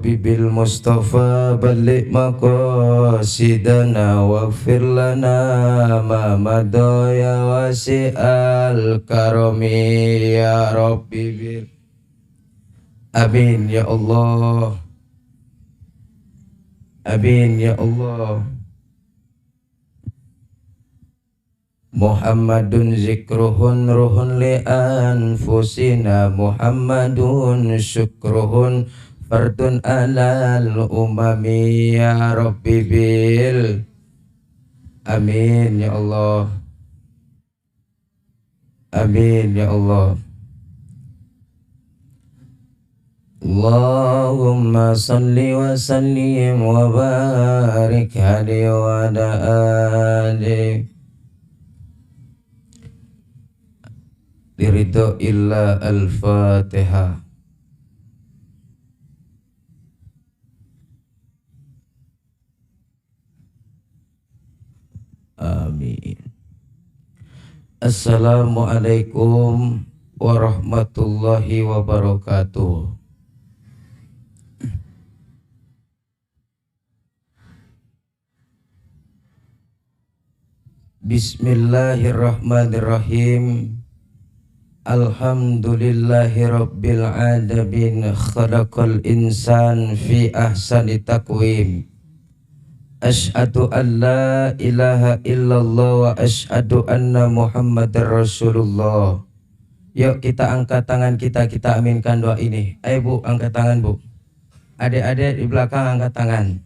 Rabbi bil Mustafa balligh maqasidana waghfir lana ma madha ya wasi'al karami ya Rabbi bil. Amin ya Allah. Amin ya Allah. Muhammadun zikruhun ruhun li anfusina, Muhammadun syukruhun fardun alal umami ya Rabbi bil. Amin ya Allah. Amin ya Allah. Allahumma salli wa sallim wa barik alaihi wa ala alihi biridho illa al-Fatihah. Amin. Assalamualaikum warahmatullahi wabarakatuh. Bismillahirrahmanirrahim. Alhamdulillahi rabbil alamin, khalaqal insan fi ahsani taqwim. Asyhadu an la ilaha illallah wa asyhadu anna Muhammadar Rasulullah. Yuk kita angkat tangan kita aminkan doa ini. Ayo Bu, angkat tangan Bu. Adik-adik di belakang angkat tangan.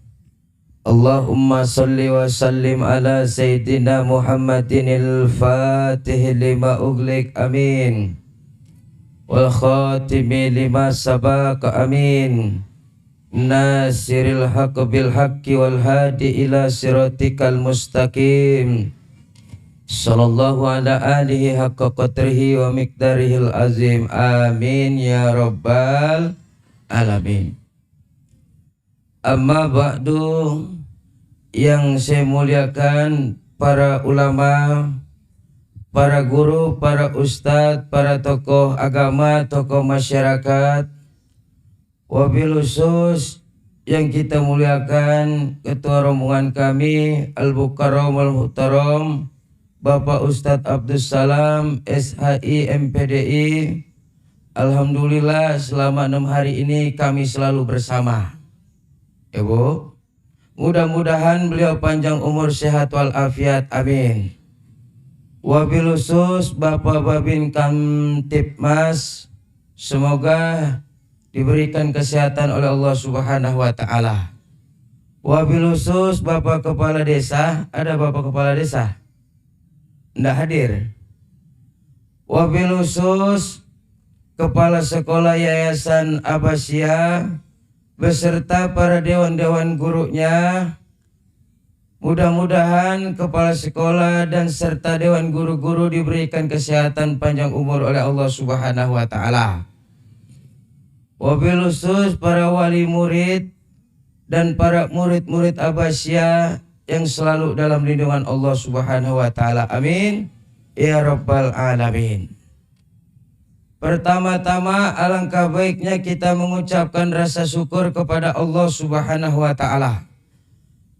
Allahumma salli wa sallim ala Sayyidina Muhammadinil Fatih lima ughliq amin, wal khatimi lima sabaq amin, nasiril haqq bil haqqi wal hadi ila siratikal mustaqim, sallallahu ala alihi haqqa qadrihi wa miqdarihil azim, amin ya rabbal alamin. Amma ba'du, yang saya muliakan para ulama, para guru, para ustadz, para tokoh agama, tokoh masyarakat, wabil khusus yang kita muliakan ketua rombongan kami Al-Mukarram Al-Muhtaram Bapak Ustadz Abdus Salam SHI MPDI. Alhamdulillah selama 6 hari ini kami selalu bersama. Ibu, mudah-mudahan beliau panjang umur, sehat walafiat, amin. Wabil khusus Bapak Babin Kamtipmas, semoga diberikan kesehatan oleh Allah Subhanahu wa Ta'ala. Wabil khusus Bapak Kepala Desa, ada Bapak Kepala Desa? Tidak hadir. Wabil khusus Kepala Sekolah Yayasan Abbasiyah beserta para dewan-dewan gurunya. Mudah-mudahan kepala sekolah dan serta dewan guru-guru diberikan kesehatan panjang umur oleh Allah Subhanahu wa Ta'ala. Wabil khusus para wali murid dan para murid-murid Abbasiyah yang selalu dalam lindungan Allah Subhanahu wa Ta'ala, amin ya rabbal alamin. Pertama-tama alangkah baiknya kita mengucapkan rasa syukur kepada Allah Subhanahu wa Ta'ala.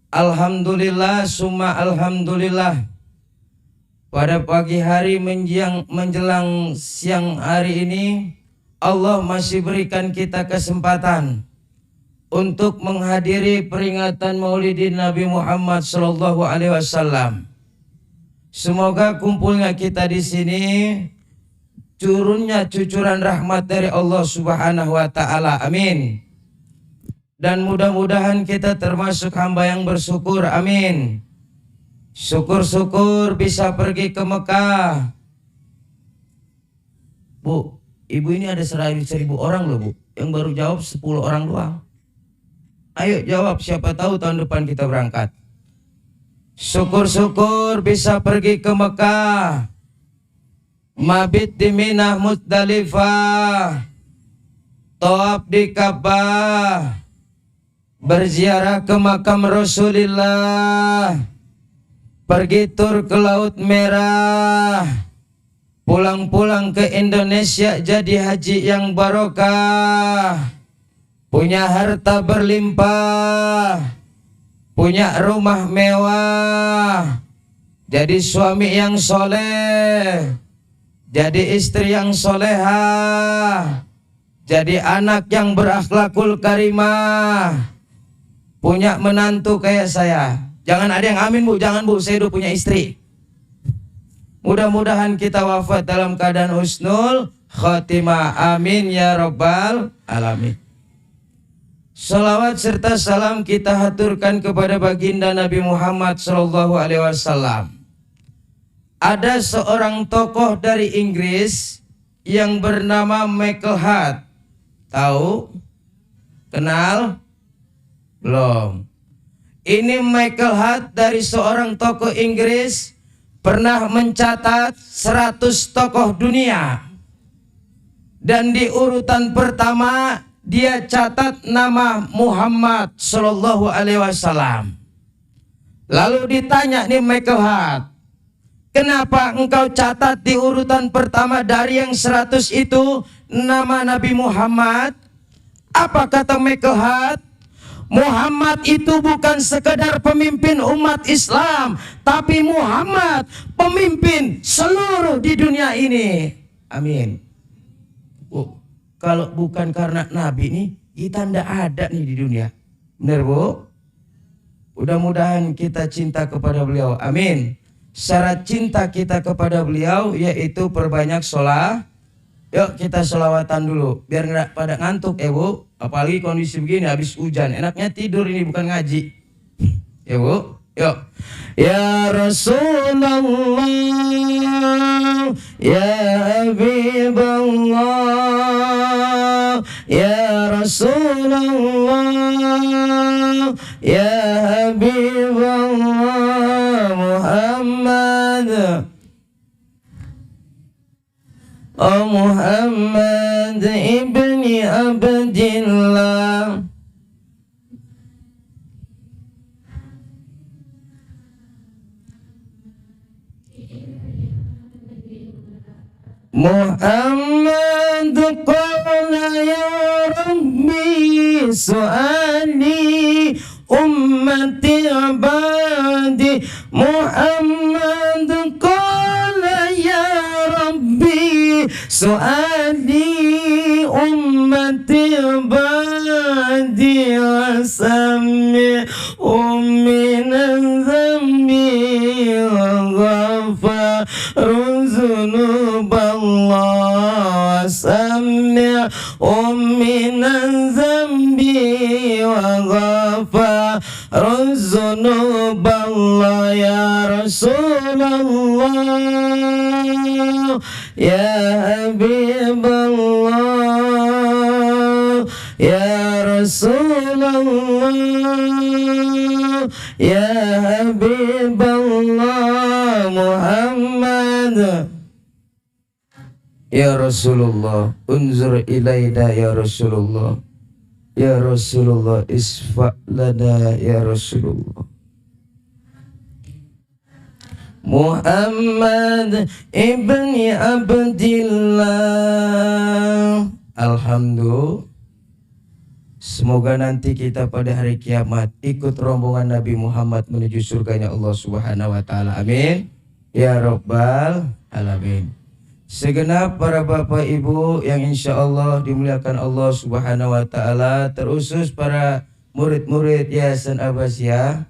Alhamdulillah summa alhamdulillah. Pada pagi hari menjelang siang hari ini, Allah masih berikan kita kesempatan untuk menghadiri peringatan Maulidin Nabi Muhammad sallallahu alaihi wasallam. Semoga kumpulnya kita di sini turunnya cucuran rahmat dari Allah Subhanahu wa Ta'ala, amin. Dan mudah-mudahan kita termasuk hamba yang bersyukur, amin. Syukur-syukur bisa pergi ke Mekah. Bu, ibu ini ada 1.000 orang loh Bu, yang baru jawab 10 orang doang. Ayo jawab, siapa tahu tahun depan kita berangkat. Syukur-syukur bisa pergi ke Mekah, mabit di Minah Muzdalifah, tawaf di Ka'bah, berziarah ke makam Rasulullah, pergi tur ke Laut Merah, pulang-pulang ke Indonesia jadi haji yang barokah. punya harta berlimpah, punya rumah mewah, jadi suami yang soleh, jadi istri yang solehah, jadi anak yang berakhlakul karimah, punya menantu kayak saya. Jangan ada yang amin bu, jangan bu, saya udah punya istri. Mudah-mudahan kita wafat dalam keadaan husnul khotimah, amin ya rabbal alamin. Salawat serta salam kita haturkan kepada baginda Nabi Muhammad SAW. Ada seorang tokoh dari Inggris yang bernama Michael Hart. Tahu? Kenal? Belum. Ini Michael Hart dari seorang tokoh Inggris, pernah mencatat 100 tokoh dunia. Dan di urutan pertama dia catat nama Muhammad Sallallahu Alaihi Wasallam. Lalu ditanya nih Michael Hart, kenapa engkau catat di urutan pertama dari yang 100 itu nama Nabi Muhammad? Apa kata Michael Hart? Muhammad itu bukan sekedar pemimpin umat Islam, tapi Muhammad pemimpin seluruh di dunia ini. Amin. Kalau bukan karena Nabi nih, kita ndak ada nih di dunia. Benar bu? Mudah-mudahan kita cinta kepada beliau. Amin. Syarat cinta kita kepada beliau yaitu perbanyak sholat. Yuk kita sholawatan dulu, biar nggak pada ngantuk ya bu. Apalagi kondisi begini habis hujan, enaknya tidur ini bukan ngaji. Ya bu, yuk. Ya Rasulullah, ya Habibullah, ya Rasulullah, ya Habibullah Muhammad. Oh Muhammad ibni Abdillah, Muhammad qala ya Rabbi su'ali ummati abadi. Muhammad qala ya Rabbi su'ali ummati abadi wasami umminan zambi wa ghafaru zunuballah wasami umminan zambi wa ghafaru zunuballah. Ya Rasulullah, ya Habibullah, ya Rasulullah, ya Habibullah Muhammad. Ya Rasulullah, unzur ilaina ya Rasulullah, ya Rasulullah isfa' lana ya Rasulullah. Muhammad ibni Abdillah. Alhamdulillah. Semoga nanti kita pada hari kiamat ikut rombongan Nabi Muhammad menuju surganya Allah Subhanahu wa taala. Amin. Ya Rabbal alamin. Segenap para bapak ibu yang insya Allah dimuliakan Allah Subhanahu wa taala, terusus para murid-murid Yayasan Abbasiyah.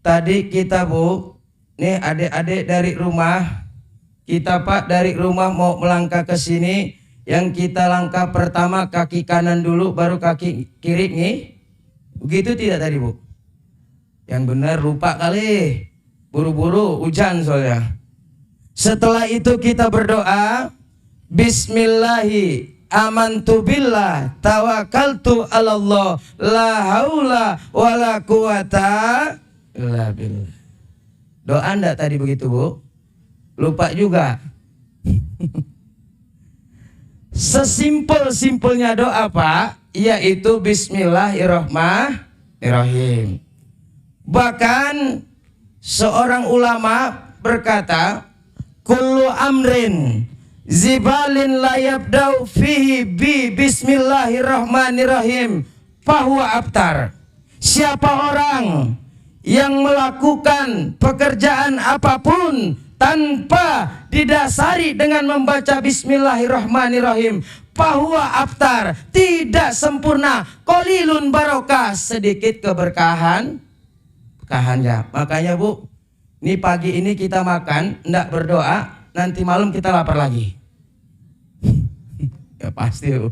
Tadi kita bu, nih adik-adik dari rumah, kita pak dari rumah mau melangkah ke sini, yang kita langkah pertama kaki kanan dulu, baru kaki kiri nih, begitu tidak tadi bu? Yang benar lupa kali, buru-buru hujan soalnya. Setelah itu kita berdoa, Bismillahi amantu billah tawakkaltu ala Allah la haula wala quwata illa billah. Doa enggak tadi begitu bu? Lupa juga. Sesimpel-simpelnya doa pak, yaitu Bismillahirrahmanirrahim. Bahkan seorang ulama berkata, kullu amrin zibalin la yabda'u fihi bi bismillahirrahmanirrahim fahuwa abtar. Siapa orang yang melakukan pekerjaan apapun tanpa didasari dengan membaca bismillahirrahmanirrahim, fahuwa abtar, tidak sempurna, qalilun barokah, sedikit keberkahan. Ya. Makanya Bu, nih pagi ini kita makan, ndak berdoa, nanti malam kita lapar lagi. Ya pasti Bu.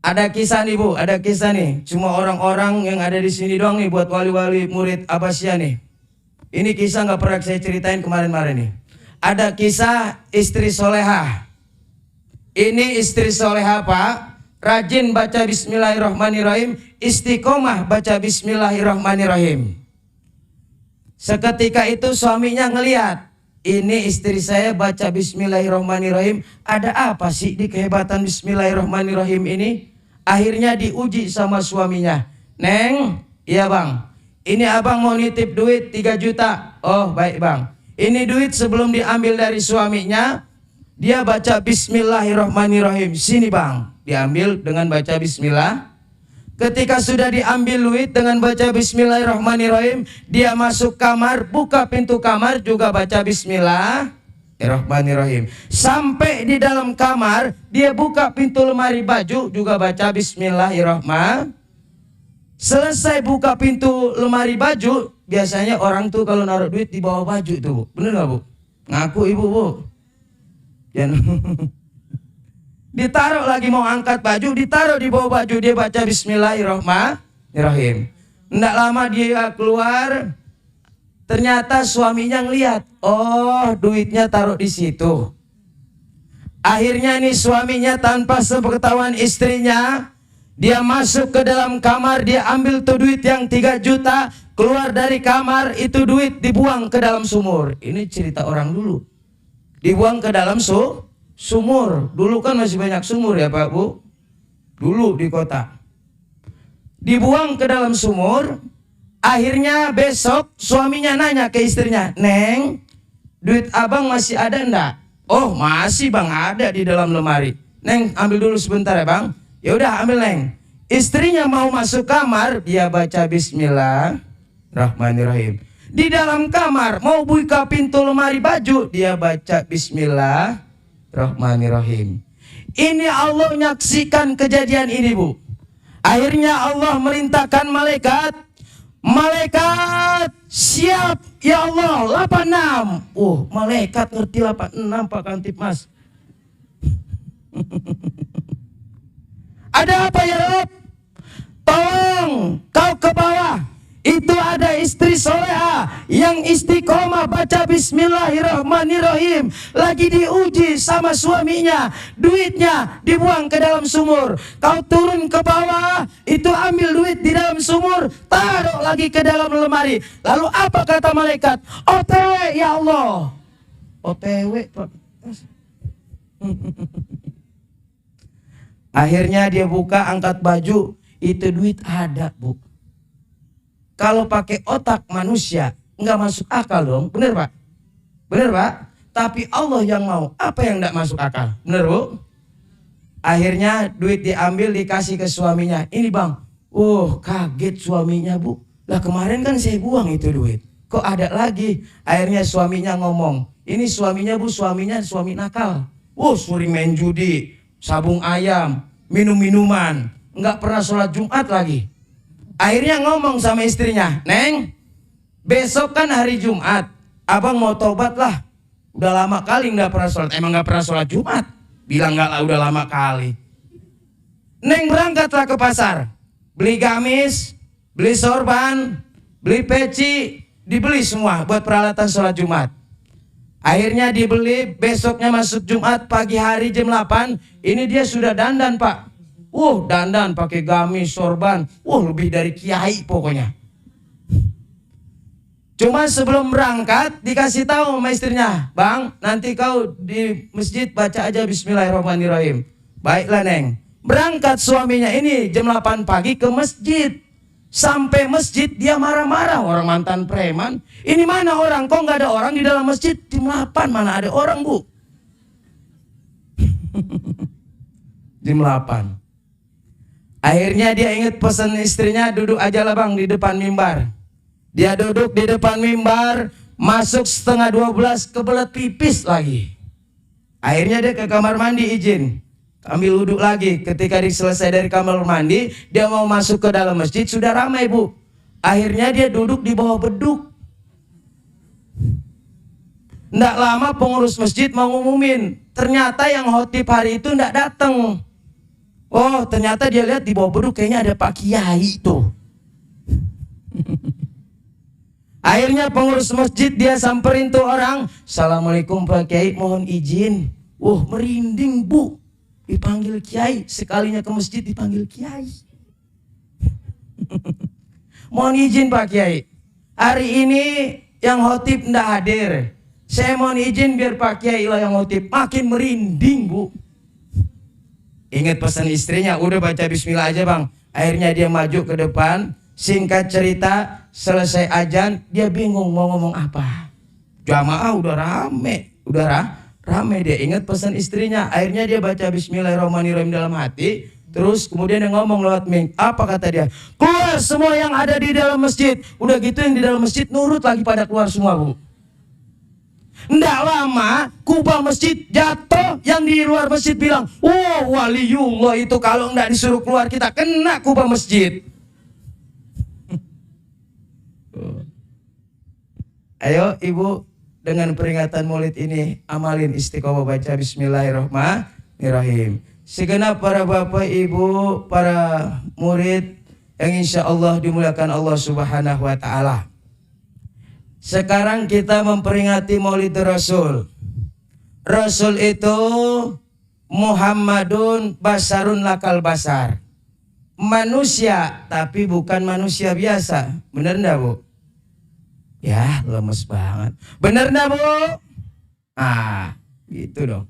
Ada kisah nih Bu, ada kisah nih. Cuma orang-orang yang ada di sini doang nih buat wali-wali murid Abbasiyah nih. Ini kisah nggak pernah saya ceritain kemarin-kemarin nih. Ada kisah istri solehah. Ini istri solehah Pak, rajin baca bismillahirrahmanirrahim, istiqomah baca bismillahirrahmanirrahim. Seketika itu suaminya ngelihat, ini istri saya baca bismillahirrahmanirrahim, ada apa sih di kehebatan bismillahirrahmanirrahim ini? Akhirnya diuji sama suaminya. Neng, iya bang, ini abang mau nitip duit 3 juta. Oh baik bang, ini duit sebelum diambil dari suaminya, dia baca bismillahirrahmanirrahim. Sini bang, diambil dengan baca bismillah. Ketika sudah diambil duit dengan baca bismillahirrahmanirrahim, dia masuk kamar, buka pintu kamar juga baca bismillahirrahmanirrahim. Sampai di dalam kamar, dia buka pintu lemari baju juga baca bismillahirrahmanirrahim. Selesai buka pintu lemari baju, biasanya orang tuh kalau naruh duit di bawah baju tuh, bener gak Bu? Ngaku ibu Bu. Ditaruh lagi mau angkat baju, ditaruh di bawah baju, dia baca bismillahirrahmanirrahim. Nggak lama dia keluar, ternyata suaminya ngeliat, oh duitnya taruh di situ. Akhirnya nih suaminya tanpa sepengetahuan istrinya, dia masuk ke dalam kamar, dia ambil tuh duit yang 3 juta, keluar dari kamar, itu duit dibuang ke dalam sumur. Ini cerita orang dulu. Dibuang ke dalam sumur. Dulu kan masih banyak sumur ya Pak Bu. Dulu di kota. Dibuang ke dalam sumur. Akhirnya besok suaminya nanya ke istrinya, Neng, duit abang masih ada enggak? Oh masih bang, ada di dalam lemari. Neng ambil dulu sebentar ya bang. Ya udah ambil Neng. Istrinya mau masuk kamar, dia baca bismillahirrahmanirrahim. Di dalam kamar mau buka pintu lemari baju, dia baca bismillahirrahmanirrahim. Ini Allah menyaksikan kejadian ini Bu. Akhirnya Allah merintahkan malaikat, malaikat siap ya Allah 86. Malaikat ngerti 86 Pak Kantipmas. Ada apa ya Rob? Tolong kau ke bawah. Itu ada istri soleha yang istiqomah baca bismillahirrahmanirrahim. Lagi diuji sama suaminya. Duitnya dibuang ke dalam sumur. Kau turun ke bawah, itu ambil duit di dalam sumur, taruh lagi ke dalam lemari. Lalu apa kata malaikat? OTW ya Allah. OTW Pak. Akhirnya dia buka, angkat baju, itu duit ada Bu. Kalau pakai otak manusia nggak masuk akal dong, bener Pak? Bener Pak? Tapi Allah yang mau, apa yang nggak masuk akal, bener Bu? Akhirnya duit diambil dikasih ke suaminya. Ini bang, kaget suaminya Bu. Lah kemarin kan saya buang itu duit, kok ada lagi? Akhirnya suaminya ngomong, ini suaminya Bu, suaminya suami nakal. Sering main judi, sabung ayam, minum-minuman, nggak pernah sholat Jumat lagi. Akhirnya ngomong sama istrinya, Neng, besok kan hari Jumat, abang mau tobat lah. Udah lama kali nggak pernah sholat, emang nggak pernah sholat Jumat. Bilang nggak lah, udah lama kali. Neng berangkatlah ke pasar, beli gamis, beli sorban, beli peci, dibeli semua buat peralatan sholat Jumat. Akhirnya dibeli, besoknya masuk Jumat pagi hari jam 8, ini dia sudah dandan Pak. Dandan pakai gamis, sorban, lebih dari kiai pokoknya. Cuma sebelum berangkat dikasih tahu sama istrinya, Bang, nanti kau di masjid baca aja bismillahirrahmanirrahim. Baiklah Neng. Berangkat suaminya ini jam 8 pagi ke masjid. Sampai masjid dia marah-marah, orang mantan preman. Ini mana orang? Kok nggak ada orang di dalam masjid? Jam 8 mana ada orang, Bu? Jam 8. Akhirnya dia ingat pesan istrinya, duduk aja lah bang di depan mimbar. Dia duduk di depan mimbar, masuk setengah 12, kebelet pipis lagi. Akhirnya dia ke kamar mandi izin, ambil wudhu lagi. Ketika selesai dari kamar mandi, dia mau masuk ke dalam masjid, sudah ramai Bu. Akhirnya dia duduk di bawah beduk. Nggak lama pengurus masjid mau ngumumin, ternyata yang khotib hari itu nggak datang. Oh, ternyata dia lihat di bawah beduk kayaknya ada Pak Kiai tuh. Akhirnya pengurus masjid dia samperin tuh orang, "Assalamualaikum Pak Kiai, mohon izin." Merinding Bu, dipanggil Kiai, sekalinya ke masjid dipanggil Kiai. Mohon izin Pak Kiai, hari ini yang khotib ndak hadir. Saya mohon izin biar Pak Kiai lah yang khotib. Makin merinding Bu. Ingat pesan istrinya, udah baca bismillah aja bang. Akhirnya dia maju ke depan. Singkat cerita, selesai azan, dia bingung mau ngomong apa. Jamaah udah rame, rame dia. Ingat pesan istrinya, akhirnya dia baca bismillahirrahmanirrahim dalam hati. Terus kemudian dia ngomong lewat mic. Apa kata dia? "Keluar semua yang ada di dalam masjid." Udah gitu yang di dalam masjid nurut lagi pada keluar semua Bu. Nggak lama kubah masjid jatuh, yang di luar masjid bilang, waliullah itu kalau nggak disuruh keluar kita kena kubah masjid. Ayo Ibu, dengan peringatan Maulid ini amalin istiqomah baca bismillahirrahmanirrahim. Segenap para bapak ibu, para murid yang insya Allah dimuliakan Allah Subhanahu wa ta'ala. Sekarang kita memperingati Maulid Rasul. Rasul itu Muhammadun basarun lakal basar. Manusia, tapi bukan manusia biasa. Bener enggak Bu? Ya, lemes banget. Bener enggak Bu? Gitu dong.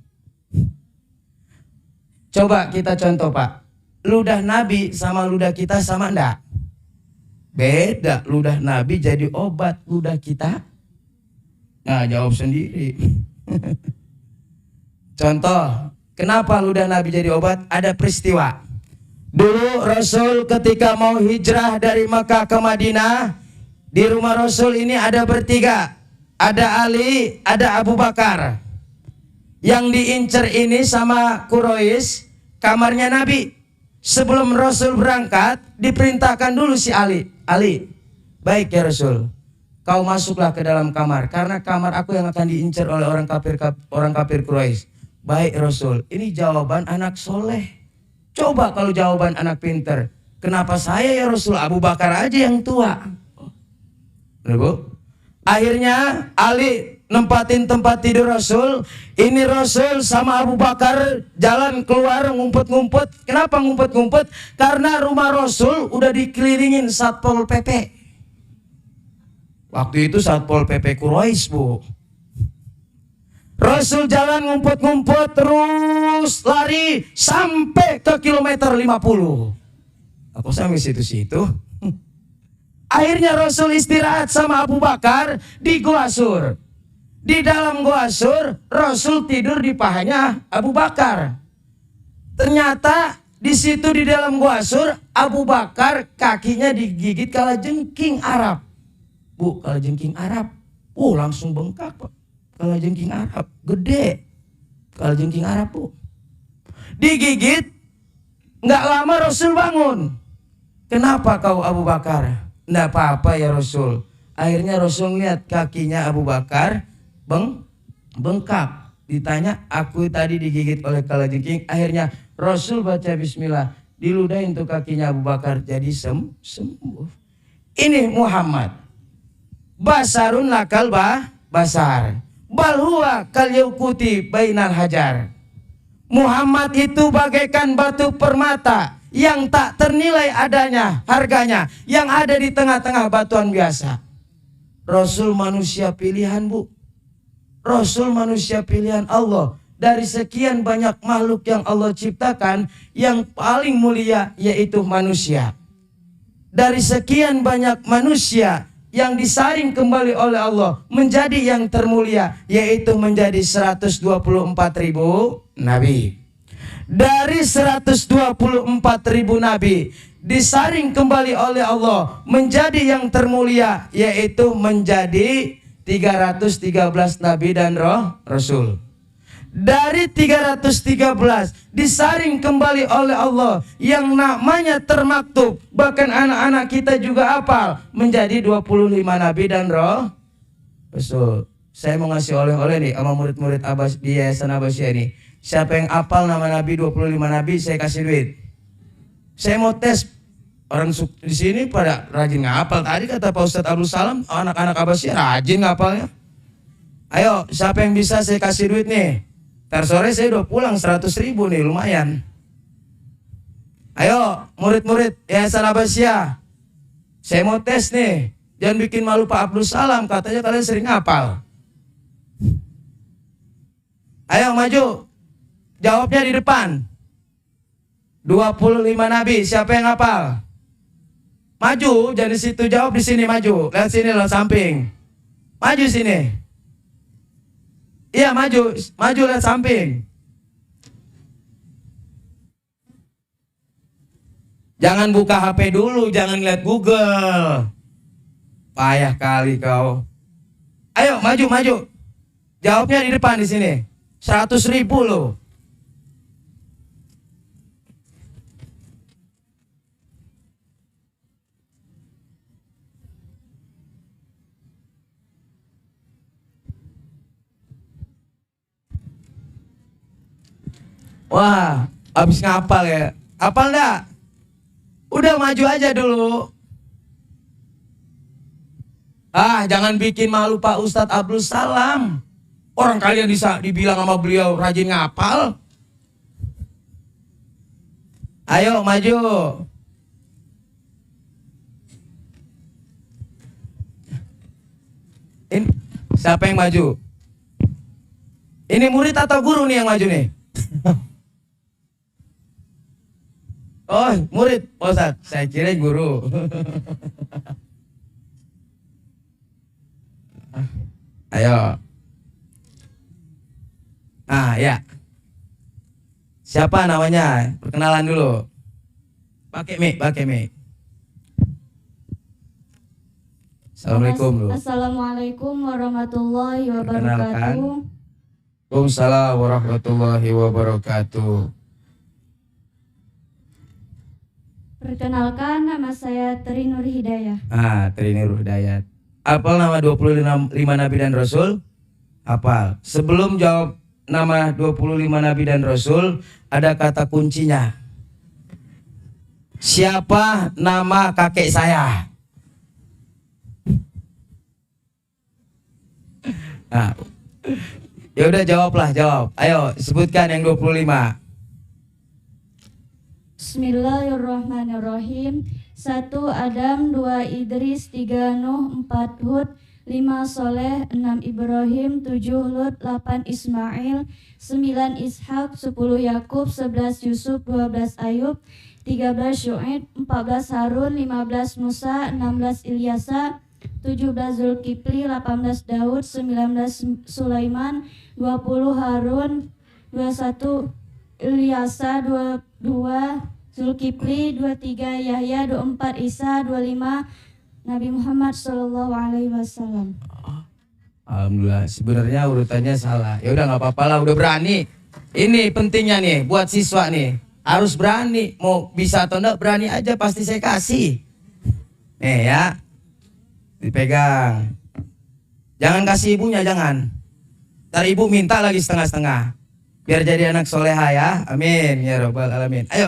Coba kita contoh Pak. Ludah Nabi sama ludah kita sama enggak? Beda. Ludah Nabi jadi obat, ludah kita. Nah, jawab sendiri. Contoh, kenapa ludah Nabi jadi obat? Ada peristiwa. Dulu Rasul ketika mau hijrah dari Makkah ke Madinah, di rumah Rasul ini ada bertiga. Ada Ali, ada Abu Bakar. Yang diincer ini sama Quraisy kamarnya Nabi. Sebelum Rasul berangkat, diperintahkan dulu si Ali. "Ali, baik ya Rasul, kau masuklah ke dalam kamar, karena kamar aku yang akan diincar oleh orang kafir Quraisy." "Baik Rasul." Ini jawaban anak soleh. Coba kalau jawaban anak pinter. "Kenapa saya ya Rasul? Abu Bakar aja yang tua." Bu? Akhirnya Ali nempatin tempat tidur Rasul. Ini Rasul sama Abu Bakar jalan keluar ngumpet-ngumpet. Kenapa ngumpet-ngumpet? Karena rumah Rasul udah dikelilingin Satpol PP. Waktu itu Satpol PP Quraisy Bu. Rasul jalan ngumpet-ngumpet terus lari sampai ke kilometer 50. Aku sampai situ-situ. Akhirnya Rasul istirahat sama Abu Bakar di Gua Sur. Di dalam Gua Sur, Rasul tidur di pahanya Abu Bakar. Ternyata di situ di dalam Gua Sur, Abu Bakar kakinya digigit kalajengking Arab. Bu, kalajengking Arab. Langsung bengkak Pak. Kalajengking Arab, gede. Kalajengking Arab Bu. Digigit, nggak lama Rasul bangun. "Kenapa kau Abu Bakar?" "Nggak apa-apa ya Rasul." Akhirnya Rasul lihat kakinya Abu Bakar bengkak. Ditanya, "Aku tadi digigit oleh kalajengking." Akhirnya Rasul baca bismillah, diludahin tuh kakinya Abu Bakar jadi sembuh. Ini Muhammad basarun lakal basar, bal huwa kal yaquti bainal hajar. Muhammad itu bagaikan batu permata yang tak ternilai adanya harganya, yang ada di tengah-tengah batuan biasa. Rasul manusia pilihan Bu. Rasul manusia pilihan Allah. Dari sekian banyak makhluk yang Allah ciptakan, yang paling mulia yaitu manusia. dari sekian banyak manusia yang disaring kembali oleh Allah menjadi yang termulia, yaitu menjadi 124.000 nabi. Dari 124.000 nabi disaring kembali oleh Allah menjadi yang termulia, yaitu menjadi 313 nabi dan rasul. Dari 313 disaring kembali oleh Allah yang namanya termaktub, bahkan anak-anak kita juga hafal, menjadi 25 nabi dan rasul. Saya mau ngasih oleh-oleh nih sama murid-murid di Yayasan Abbasiyah ini. Siapa yang hafal nama nabi 25 nabi, saya kasih duit. Saya mau tes orang di sini pada rajin ngapal. Tadi kata Pak Ustadz Abdul Salam, anak-anak Abbasiyah rajin ngapalnya. Ayo, siapa yang bisa saya kasih duit nih? Ntar sore saya udah pulang 100.000 nih, lumayan. Ayo, murid-murid Yayasan Abbasiyah, saya mau tes nih. Jangan bikin malu Pak Abdul Salam, katanya kalian sering ngapal. Ayo maju, jawabnya di depan. 25 nabi, siapa yang hafal? Maju, jangan di situ, jawab di sini, maju. Lihat sini, lihat samping. Maju sini. Iya, maju lihat samping. Jangan buka HP dulu, jangan lihat Google. Payah kali kau. Ayo, maju. Jawabnya di depan di sini. 100.000 loh. Wah, habis ngapal ya. Hafal enggak? Udah maju aja dulu. Jangan bikin malu Pak Ustadz Abdul Salam. Orang kalian bisa dibilang sama beliau rajin ngapal. Ayo maju. Ini siapa yang maju? Ini murid atau guru nih yang maju nih? Oh, murid, Pak Ustadz. Saya kira guru. Ayo. Ya. Siapa namanya? Perkenalan dulu. Pakai mic. Assalamualaikum. Assalamualaikum warahmatullahi wabarakatuh. Waalaikumsalam warahmatullahi wabarakatuh. Perkenalkan, nama saya Tri Nur Hidayah. Tri Nur Hidayat. Hafal nama 25 nabi dan rasul? Hafal. Sebelum jawab nama 25 nabi dan rasul, ada kata kuncinya. Siapa nama kakek saya? Ya udah jawab. Ayo sebutkan yang 25. Bismillahirrahmanirrahim. 1 Adam, 2 Idris, 3 Nuh, 4 Hud, 5 Soleh, 6 Ibrahim, 7 Lut, 8 Ismail, 9 Ishak, 10 Yakub, 11 Yusuf, 12 Ayub, 13 Syuaib, 14 Harun, 15 Musa, 16 Ilyasa, 17 Zulkifli, 18 Daud, 19 Sulaiman, 20 Harun, 21 Ilyasa, 22 Zulkifli, 23 Yahya, 24 Isa, 25 Nabi Muhammad Sallallahu Alaihi Wasallam. Alhamdulillah, sebenarnya urutannya salah. Ya udah nggak apa-apa lah, udah berani. Ini pentingnya nih buat siswa nih, harus berani. Mau bisa atau enggak berani aja, pasti saya kasih. Nih ya, dipegang. Jangan kasih ibunya, jangan. Ntar ibu minta lagi setengah-setengah. Biar jadi anak soleha ya, amin ya robbal alamin. Ayo.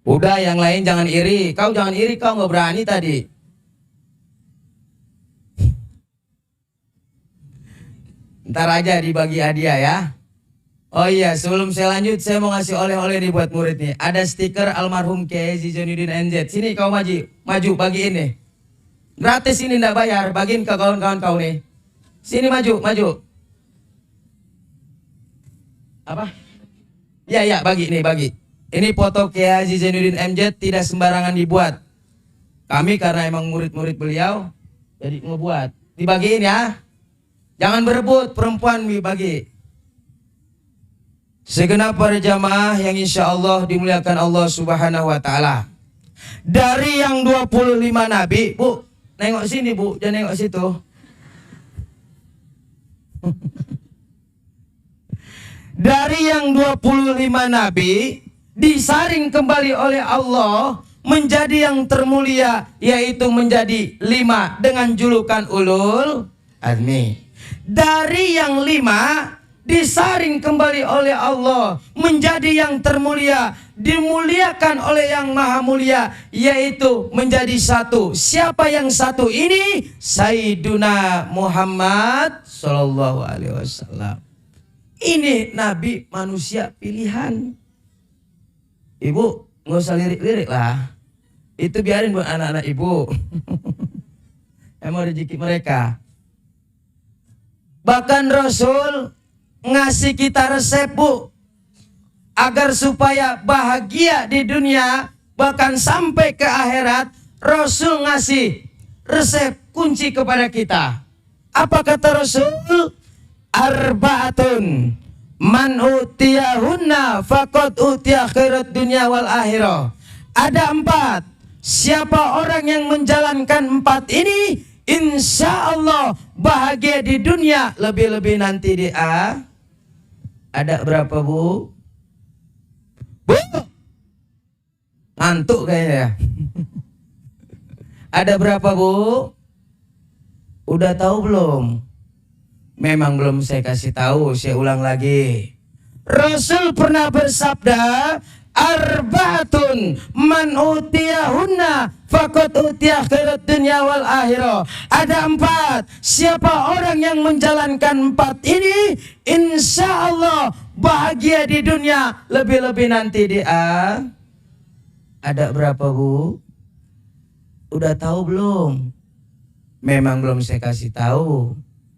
Udah, yang lain jangan iri. Kau jangan iri, kau nggak berani tadi. Ntar aja dibagi hadiah ya. Oh iya, sebelum saya lanjut, saya mau ngasih oleh-oleh nih buat murid nih. Ada stiker almarhum Kiai Haji Zainuddin NZ. Sini kau maju bagiin nih. Gratis ini ndak bayar, bagiin ke kawan-kawan kau nih. Sini maju, maju. Apa? Ya, bagi nih, bagi. Ini foto Kiai Haji Zainuddin MZ tidak sembarangan dibuat. Kami karena emang murid-murid beliau, jadi ngebuat. Dibagiin ya. Jangan berebut, perempuan dibagi. Segenap para jamaah yang insya Allah dimuliakan Allah Subhanahu wa Ta'ala. Dari yang 25 nabi, Bu, nengok sini Bu, jangan nengok situ. Dari yang 25 nabi disaring kembali oleh Allah menjadi yang termulia, yaitu menjadi 5 dengan julukan ulul azmi. Dari yang 5 disaring kembali oleh Allah menjadi yang termulia, dimuliakan oleh yang maha mulia, yaitu menjadi 1. Siapa yang 1 ini? Sayyiduna Muhammad sallallahu alaihi wasallam. Ini nabi manusia pilihan. Ibu nggak usah lirik-lirik lah, itu biarin buat anak-anak ibu. Emang rezeki mereka. Bahkan Rasul ngasih kita resep, Bu, agar supaya bahagia di dunia bahkan sampai ke akhirat. Rasul ngasih resep kunci kepada kita. Apa kata Rasul? Arba'atun man utiyahunna faqad utiya khairat dunya wal akhirah. Ada 4. Siapa orang yang menjalankan 4 ini, insya Allah bahagia di dunia, lebih-lebih nanti di akhirat. Ada berapa, Bu? Bu? Ngantuk kayaknya. Ada berapa, Bu? Udah tahu belum? Memang belum saya kasih tahu, saya ulang lagi. Rasul pernah bersabda, Arba'atun man utiyahunna faqad utiya khairat dunya wal akhirah. Ada 4. Siapa orang yang menjalankan 4 ini, insya Allah bahagia di dunia, lebih-lebih nanti di akhirat. Ada berapa, Bu? Udah tahu belum? Memang belum saya kasih tahu.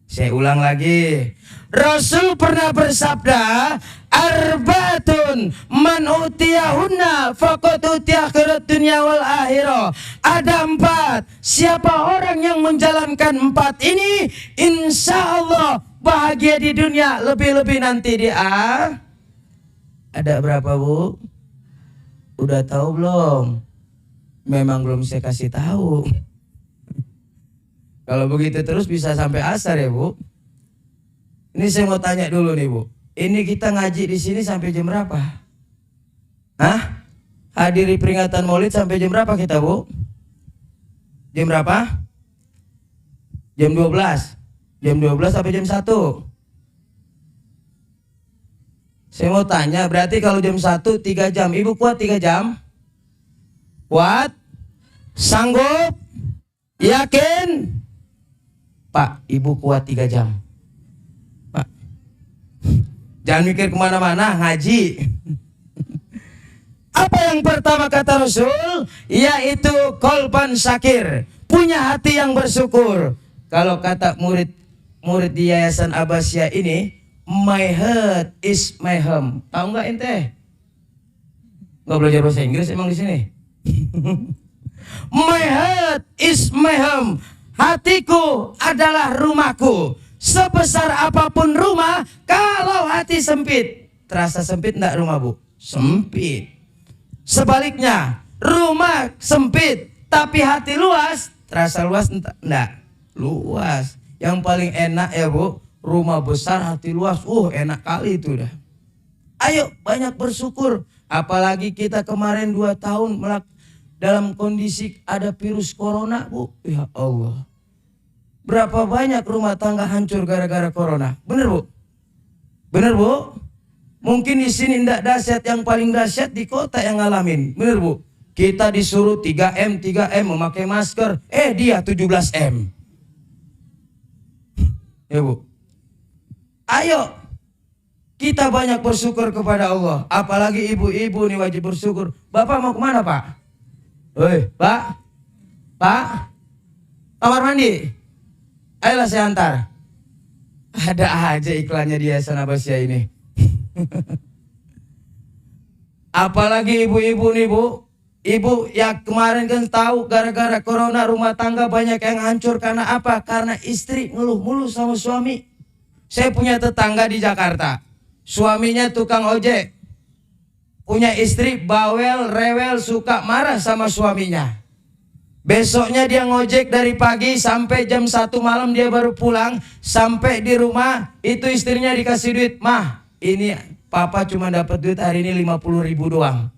Saya ulang lagi. Rasul pernah bersabda, Arba'atun man utiyahunna faqad utiya khairat dunya wal akhirah. Ada 4. Siapa orang yang menjalankan 4 ini, insya Allah bahagia di dunia, lebih-lebih nanti di akhirat. Ada berapa, Bu? Udah tahu belum? Memang belum saya kasih tahu. Kalau begitu terus bisa sampai asar ya, Bu. Ini saya mau tanya dulu nih, Bu. Ini kita ngaji di sini sampai jam berapa? Hah? Hadiri peringatan Maulid sampai jam berapa kita, Bu? Jam berapa? Jam 12. Jam 12 sampai jam 1. Saya mau tanya, berarti kalau jam 1 3 jam. Ibu kuat 3 jam? Kuat? Sanggup? Yakin? Pak, Ibu kuat 3 jam. Pak, jangan mikir kemana-mana, ngaji. Apa yang pertama kata Rasul? Yaitu kolban syakir, punya hati yang bersyukur. Kalau kata murid di Yayasan Abbasiyah ini, my heart is my home. Tahu nggak ente? Nggak belajar bahasa Inggris emang di sini? My heart is my home. Hatiku adalah rumahku. Sebesar apapun rumah, kalau hati sempit, terasa sempit enggak rumah, Bu? Sempit. Sebaliknya, rumah sempit tapi hati luas, terasa luas enggak? Luas. Yang paling enak ya, Bu, rumah besar hati luas. Enak kali itu dah. Ayo banyak bersyukur. Apalagi kita kemarin 2 tahun dalam kondisi ada virus corona, Bu. Ya Allah. Berapa banyak rumah tangga hancur gara-gara corona. Bener, Bu? Bener, Bu? Mungkin di sini tidak dahsyat, yang paling dahsyat di kota yang ngalamin. Bener, Bu? Kita disuruh 3M memakai masker. Dia 17M. Ya, Bu. Ayo kita banyak bersyukur kepada Allah. Apalagi ibu-ibu nih wajib bersyukur. Bapak mau kemana, Pak? Pak? Kamar mandi. Ayolah saya antar. Ada aja iklannya di Yayasan Abbasiyah ini. Apalagi ibu-ibu nih Bu. Ibu ya kemarin kan tahu gara-gara corona rumah tangga banyak yang hancur karena apa? Karena istri ngeluh mulu sama suami. Saya punya tetangga di Jakarta. Suaminya tukang ojek. Punya istri bawel, rewel, suka marah sama suaminya. Besoknya dia ngojek dari pagi sampai jam 1 malam dia baru pulang. Sampai di rumah itu istrinya dikasih duit. Mah, ini papa cuma dapat duit hari ini 50.000 doang.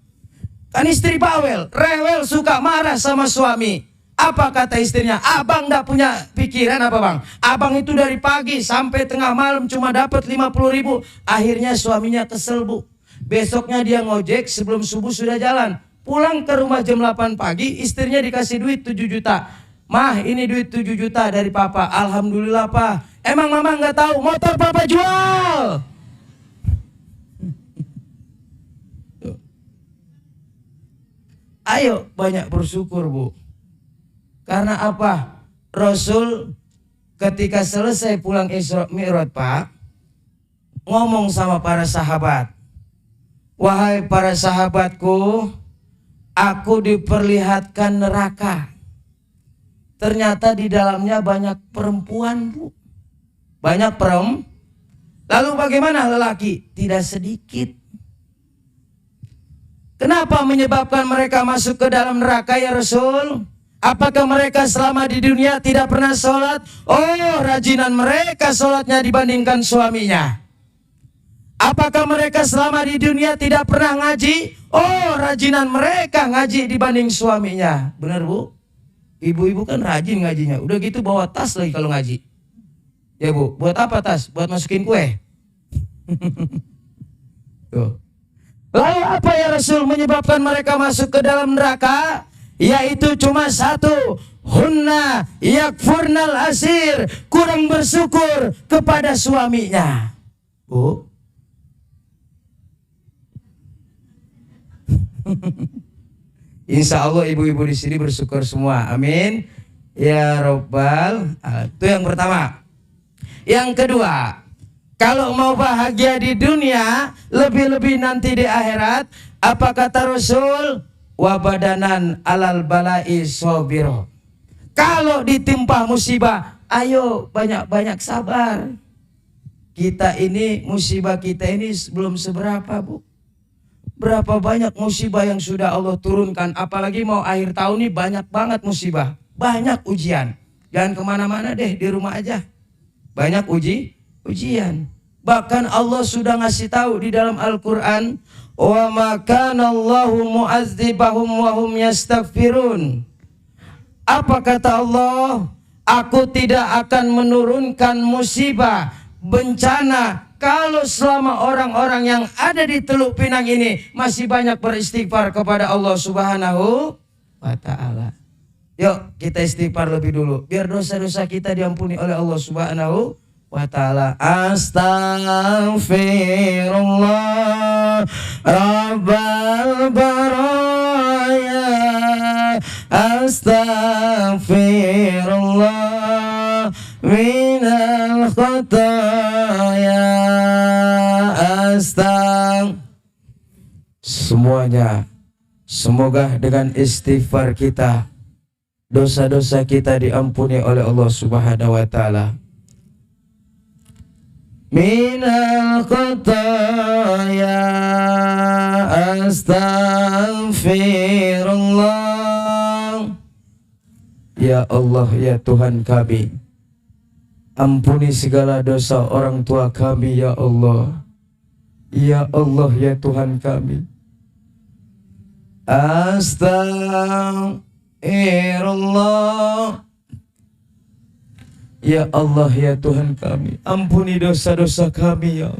Kan istri bawel, rewel, suka marah sama suami. Apa kata istrinya? Abang gak punya pikiran apa bang? Abang itu dari pagi sampai tengah malam cuma dapat 50.000. Akhirnya suaminya kesel Bu. Besoknya dia ngojek sebelum subuh sudah jalan. Pulang ke rumah jam 8 pagi, istrinya dikasih duit 7 juta. Mah, ini duit 7 juta dari papa. Alhamdulillah Pak. Emang mama nggak tahu motor papa jual? Ayo banyak bersyukur Bu. Karena apa? Rasul ketika selesai pulang Isra Mi'raj Pak, ngomong sama para sahabat. Wahai para sahabatku, aku diperlihatkan neraka. Ternyata di dalamnya banyak perempuan Bu. Banyak perempuan. Lalu bagaimana lelaki? Tidak sedikit. Kenapa menyebabkan mereka masuk ke dalam neraka ya Rasul? Apakah mereka selama di dunia tidak pernah sholat? Oh, rajinan mereka sholatnya dibandingkan suaminya. Apakah mereka selama di dunia tidak pernah ngaji? Oh, rajinan mereka ngaji dibanding suaminya. Benar Bu? Ibu-ibu kan rajin ngajinya. Udah gitu bawa tas lagi kalau ngaji. Ya Bu, buat apa tas? Buat masukin kue. Tuh. Lalu apa ya Rasul menyebabkan mereka masuk ke dalam neraka? Yaitu cuma satu. Hunna yakfurnal asir. Kurang bersyukur kepada suaminya. Bu. Insya Allah ibu-ibu di sini bersyukur semua. Amin. Ya Rabbal. Itu yang pertama. Yang kedua, kalau mau bahagia di dunia, lebih-lebih nanti di akhirat, apa kata Rasul? Wabadanan alal balai sobiro. Kalau ditimpa musibah, ayo banyak-banyak sabar. Kita ini, musibah kita ini belum seberapa Bu. Berapa banyak musibah yang sudah Allah turunkan. Apalagi mau akhir tahun ini banyak banget musibah. Banyak ujian. Jangan kemana-mana deh, di rumah aja. Banyak ujian. Bahkan Allah sudah ngasih tahu di dalam Al-Quran. Wa ma kana Allahu mu'adzibahum wa hum yastaghfirun. Apa kata Allah? Aku tidak akan menurunkan musibah, bencana, kalau selama orang-orang yang ada di Teluk Pinang ini masih banyak beristighfar kepada Allah Subhanahu wa Ta'ala. Yuk kita istighfar lebih dulu, biar dosa-dosa kita diampuni oleh Allah Subhanahu wa Ta'ala. Astaghfirullah Rabbal baraya. Astaghfirullah minal khataya. Semuanya, semoga dengan istighfar kita, dosa-dosa kita diampuni oleh Allah Subhanahu wa Ta'ala. Minal khataya astaghfirullah. Ya Allah, ya Tuhan kami, ampuni segala dosa orang tua kami ya Allah. Ya Allah, ya Tuhan kami. Astaghfirullah. Ya Allah, ya Tuhan kami, ampuni dosa-dosa kami ya.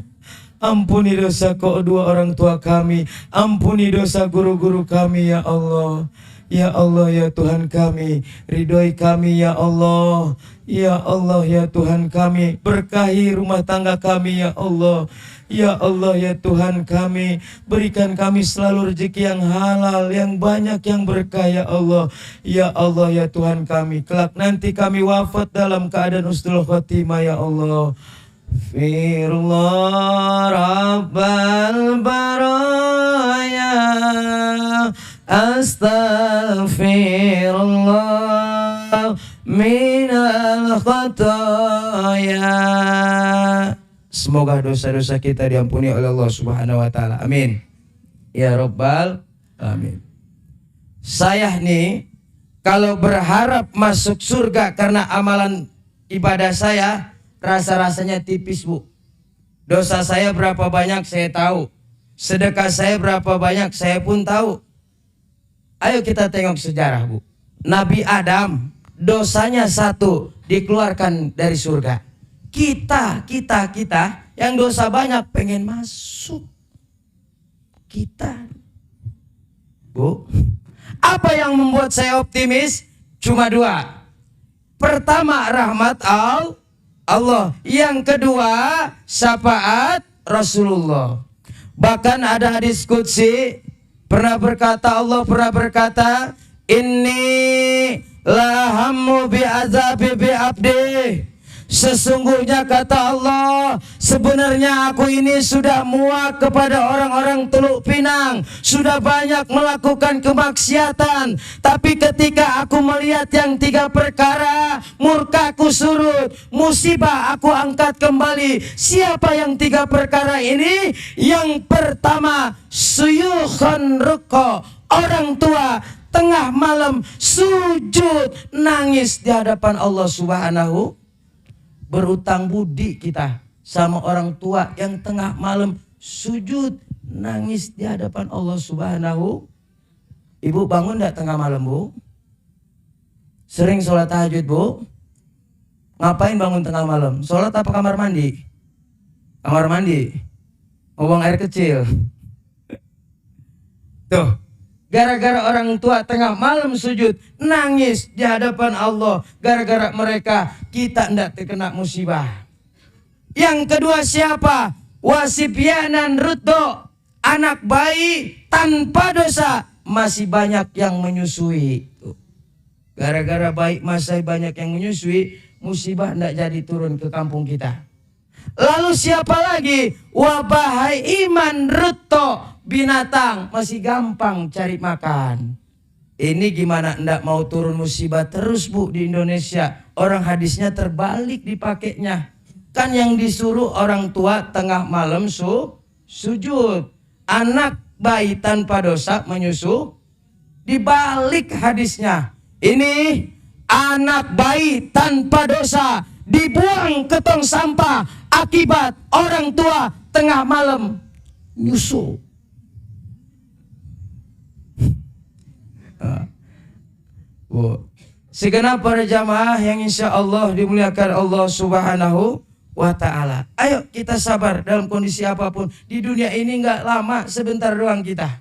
Ampuni dosa kedua orang tua kami. Ampuni dosa guru-guru kami ya Allah. Ya Allah ya Tuhan kami, ridhoi kami ya Allah. Ya Allah ya Tuhan kami, berkahi rumah tangga kami ya Allah. Ya Allah ya Tuhan kami, berikan kami selalu rezeki yang halal, yang banyak, yang berkah ya Allah. Ya Allah ya Tuhan kami, kelak nanti kami wafat dalam keadaan husnul khotimah ya Allah. Firullah Rabbal Baraya, Astaghfirullah minal khataya. Semoga dosa-dosa kita diampuni oleh Allah Subhanahu wa taala. Amin. Ya Rabbal Alamin. Saya nih kalau berharap masuk surga karena amalan ibadah saya, rasa-rasanya tipis, Bu. Dosa saya berapa banyak saya tahu. Sedekah saya berapa banyak saya pun tahu. Ayo kita tengok sejarah, Bu. Nabi Adam dosanya 1 dikeluarkan dari surga. Kita yang dosa banyak pengen masuk. Kita, Bu, apa yang membuat saya optimis? Cuma 2. Pertama, rahmat Allah. Yang kedua, syafaat Rasulullah. Bahkan ada hadis qudsi Allah pernah berkata, inni lahammu bi azabi bi abdi. Sesungguhnya kata Allah, sebenarnya aku ini sudah muak kepada orang-orang Teluk Pinang, sudah banyak melakukan kemaksiatan. Tapi ketika aku melihat yang 3 perkara, murkaku surut, musibah aku angkat kembali. Siapa yang 3 perkara ini? Yang pertama, suyukhan ruko, orang tua tengah malam sujud nangis di hadapan Allah Subhanahu. Berutang budi kita sama orang tua yang tengah malam sujud nangis di hadapan Allah Subhanahu. Ibu bangun enggak tengah malam, Bu? Sering sholat tahajud, Bu? Ngapain bangun tengah malam? Sholat apa kamar mandi? Kamar mandi. Mau buang air kecil. Tuh, gara-gara orang tua tengah malam sujud nangis di hadapan Allah, gara-gara mereka kita tidak terkena musibah. Yang kedua siapa? Wasibyanan ruddo, anak bayi tanpa dosa masih banyak yang menyusui. Gara-gara baik masih banyak yang menyusui, musibah tidak jadi turun ke kampung kita. Lalu siapa lagi? Wabahai iman ruddo, binatang masih gampang cari makan. Ini gimana ndak mau turun musibah terus, Bu, di Indonesia? Orang hadisnya terbalik dipakainya. Kan yang disuruh orang tua tengah malam sujud. Anak bayi tanpa dosa menyusu. Dibalik hadisnya. Ini anak bayi tanpa dosa dibuang ke tong sampah akibat orang tua tengah malam nyusu. Segenap para jamaah yang insya Allah dimuliakan Allah Subhanahu wa ta'ala. Ayo kita sabar dalam kondisi apapun. Di dunia ini nggak lama, sebentar doang kita.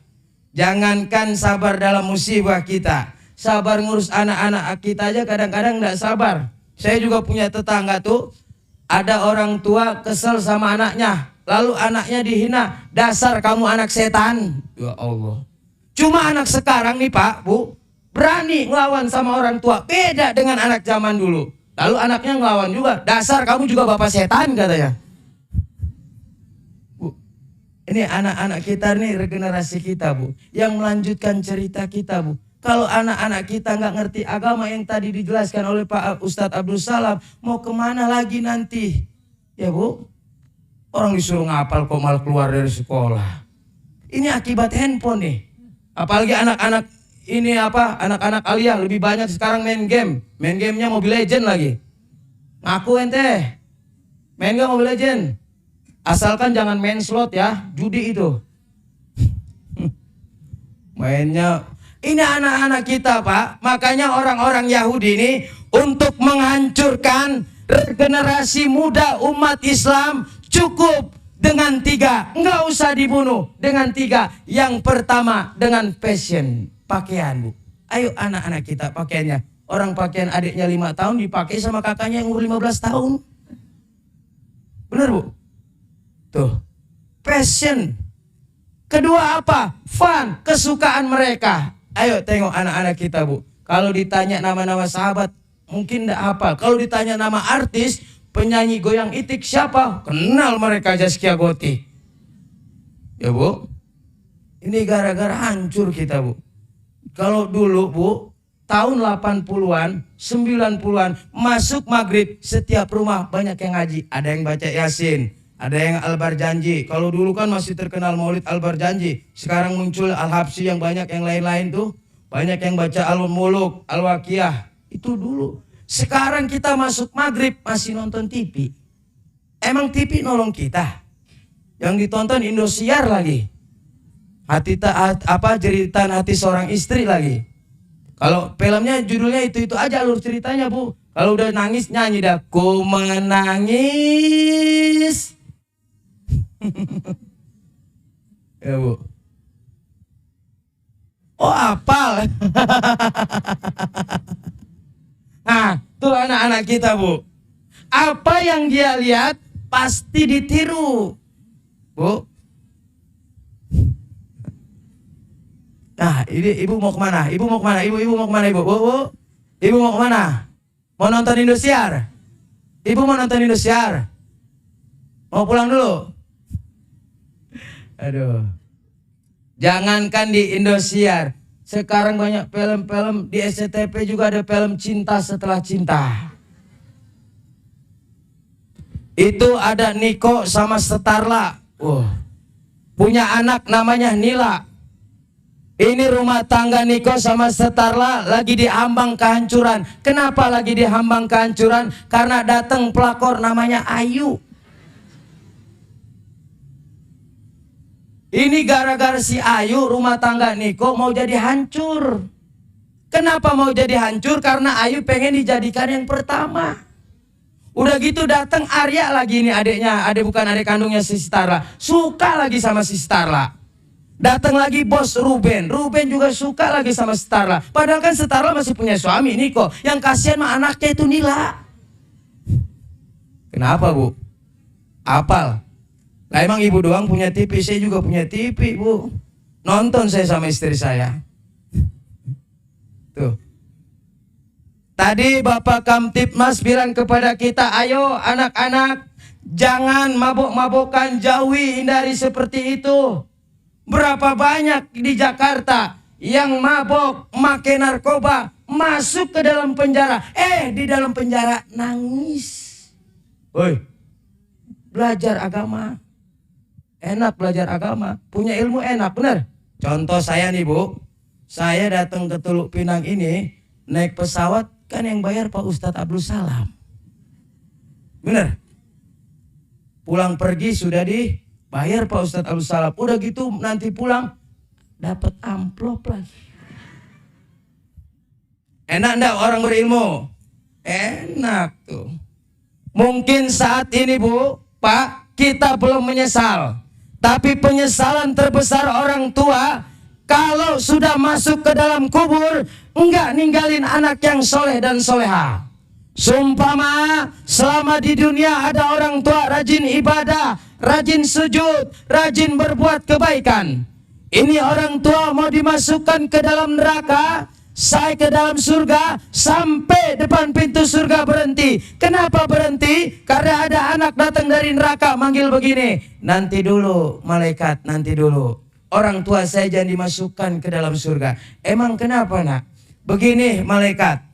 Jangankan sabar dalam musibah kita, sabar ngurus anak-anak kita aja kadang-kadang nggak sabar. Saya juga punya tetangga tuh, ada orang tua kesel sama anaknya, lalu anaknya dihina, dasar kamu anak setan. Ya Allah. Cuma anak sekarang nih Pak, Bu, berani ngelawan sama orang tua. Beda dengan anak zaman dulu. Lalu anaknya ngelawan juga. Dasar kamu juga bapak setan katanya. Bu, ini anak-anak kita nih regenerasi kita, Bu. Yang melanjutkan cerita kita, Bu. Kalau anak-anak kita nggak ngerti agama yang tadi dijelaskan oleh Pak Ustadz Abdul Salam, mau kemana lagi nanti? Ya, Bu. Orang disuruh ngapal kok malah keluar dari sekolah. Ini akibat handphone nih. Apalagi anak-anak ini anak-anak aliyah lebih banyak sekarang main game. Main gamenya Mobile Legend lagi. Ngaku ente. Main gak Mobile Legend? Asalkan jangan main slot ya, judi itu. Mainnya. Ini anak-anak kita Pak. Makanya orang-orang Yahudi ini untuk menghancurkan regenerasi muda umat Islam cukup dengan 3, enggak usah dibunuh. Dengan 3, yang pertama dengan fashion, pakaian, Bu. Ayo anak-anak kita pakaiannya. Orang pakaian adiknya 5 tahun dipakai sama kakaknya yang umur 15 tahun. Benar Bu? Tuh. Passion. Kedua apa? Fun. Kesukaan mereka. Ayo tengok anak-anak kita Bu. Kalau ditanya nama-nama sahabat, mungkin tidak hafal. Kalau ditanya nama artis, penyanyi goyang itik siapa? Kenal mereka Zaskia Gotik. Ya Bu. Ini gara-gara hancur kita Bu. Kalau dulu Bu, tahun 80-an, 90-an, masuk maghrib, setiap rumah banyak yang ngaji. Ada yang baca Yasin, ada yang Albar Janji. Kalau dulu kan masih terkenal Maulid Albar Janji. Sekarang muncul Al-Habsyi yang banyak yang lain-lain tuh. Banyak yang baca Al-Muluk, Al-Waqiyah. Itu dulu. Sekarang kita masuk maghrib masih nonton TV. Emang TV nolong kita? Yang ditonton Indosiar lagi. Jeritan hati seorang istri lagi. Kalau filmnya judulnya itu aja alur ceritanya Bu. Kalau udah nangis nyanyi dah. Ku menangis. Ya Bu. Oh apal. Nah tuh anak-anak kita Bu. Apa yang dia lihat pasti ditiru Bu. Nah, ini ibu mau kemana? Ibu mau kemana? Ibu mau kemana ibu? Bu? Ibu mau kemana? Mau nonton Indosiar? Ibu mau nonton Indosiar? Mau pulang dulu? Aduh. Jangankan di Indosiar. Sekarang banyak film-film di SCTV juga ada film Cinta Setelah Cinta. Itu ada Niko sama Setarla. Punya anak namanya Nila. Ini rumah tangga Niko sama Setarla lagi diambang kehancuran. Kenapa lagi diambang kehancuran? Karena datang pelakor namanya Ayu. Ini gara-gara si Ayu rumah tangga Niko mau jadi hancur. Kenapa mau jadi hancur? Karena Ayu pengen dijadikan yang pertama. Udah gitu datang Arya lagi, ini adiknya, bukan adik kandungnya si Setarla. Suka lagi sama si Setarla. Datang lagi bos Ruben juga suka lagi sama Setarla. Padahal kan Setarla masih punya suami Niko. Yang kasihan mah anaknya itu Nila. Kenapa Bu? Apal. Lah emang ibu doang punya TV, saya juga punya TV Bu. Nonton saya sama istri saya. Tuh. Tadi Bapak Kamtibmas bilang kepada kita, ayo anak-anak, jangan mabok-mabokan, jauhi, hindari seperti itu. Berapa banyak di Jakarta yang mabok, make narkoba, masuk ke dalam penjara. Di dalam penjara nangis. Woi, belajar agama. Enak belajar agama. Punya ilmu enak, benar? Contoh saya nih Bu. Saya datang ke Teluk Pinang ini, naik pesawat, kan yang bayar Pak Ustadz Abdul Salam. Benar? Pulang pergi sudah bayar Pak Ustadz Abdul Salam. Udah gitu nanti pulang dapat amplop lagi. Enak enggak orang berilmu? Enak tuh. Mungkin saat ini Bu, Pak, kita belum menyesal. Tapi penyesalan terbesar orang tua kalau sudah masuk ke dalam kubur enggak ninggalin anak yang soleh dan soleha. Sumpama selama di dunia ada orang tua rajin ibadah, rajin sujud, rajin berbuat kebaikan. Ini orang tua mau dimasukkan ke dalam neraka, saya ke dalam surga, sampai depan pintu surga berhenti. Kenapa berhenti? Karena ada anak datang dari neraka manggil begini, nanti dulu malaikat, nanti dulu. Orang tua saya jangan dimasukkan ke dalam surga. Emang kenapa nak? Begini malaikat.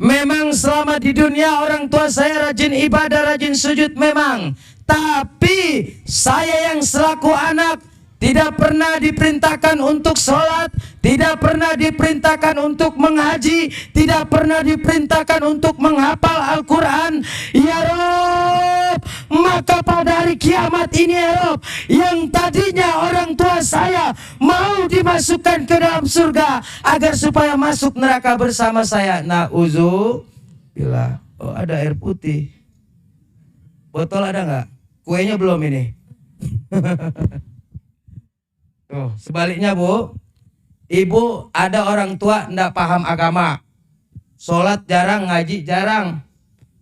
Memang selama di dunia orang tua saya rajin ibadah, rajin sujud memang. Tapi saya yang selaku anak tidak pernah diperintahkan untuk sholat, tidak pernah diperintahkan untuk menghaji, tidak pernah diperintahkan untuk menghafal Al-Quran. Ya Rob, maka pada hari kiamat ini ya Rob, yang tadinya orang tua saya mau dimasukkan ke dalam surga agar supaya masuk neraka bersama saya. Na'udzubillah. Oh, ada air putih. Botol ada nggak? Kuenya belum ini. Tuh, sebaliknya Bu, Ibu, ada orang tua ndak paham agama. Sholat jarang, ngaji jarang.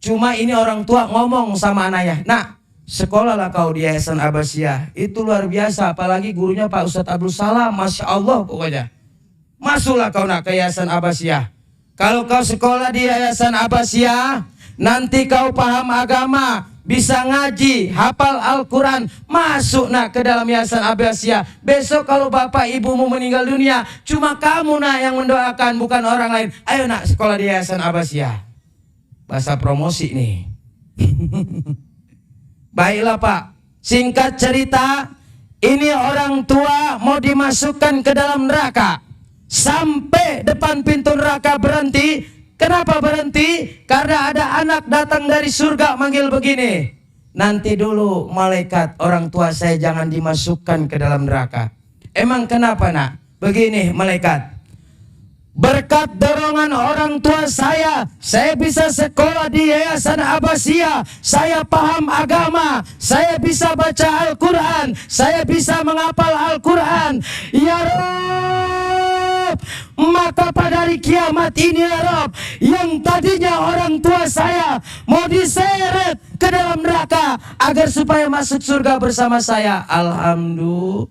Cuma ini orang tua ngomong sama anaknya, "Nak, sekolahlah kau di Yayasan Abbasiyah." Itu luar biasa, apalagi gurunya Pak Ustadz Abdul Salam, Masya Allah pokoknya. Masuklah kau nak ke Yayasan Abbasiyah. Kalau kau sekolah di Yayasan Abbasiyah, nanti kau paham agama, bisa ngaji, hafal Al-Quran, masuk nak ke dalam Yayasan Abbasiyah. Besok kalau bapak ibumu meninggal dunia, cuma kamu nak yang mendoakan, bukan orang lain. Ayo nak sekolah di Yayasan Abbasiyah. Bahasa promosi nih. Baiklah Pak, singkat cerita, ini orang tua mau dimasukkan ke dalam neraka. Sampai depan pintu neraka berhenti. Kenapa berhenti? Karena ada anak datang dari surga manggil begini, "Nanti dulu malaikat, orang tua saya jangan dimasukkan ke dalam neraka." Emang kenapa nak? Begini malaikat, "Berkat dorongan orang tua saya bisa sekolah di Yayasan Abbasiyah. Saya paham agama, saya bisa baca Al-Quran, saya bisa menghafal Al-Quran. Ya Rabb, maka pada hari kiamat ini ya Rabb, yang tadinya orang tua saya mau diseret ke dalam neraka agar supaya masuk surga bersama saya. Alhamdulillah.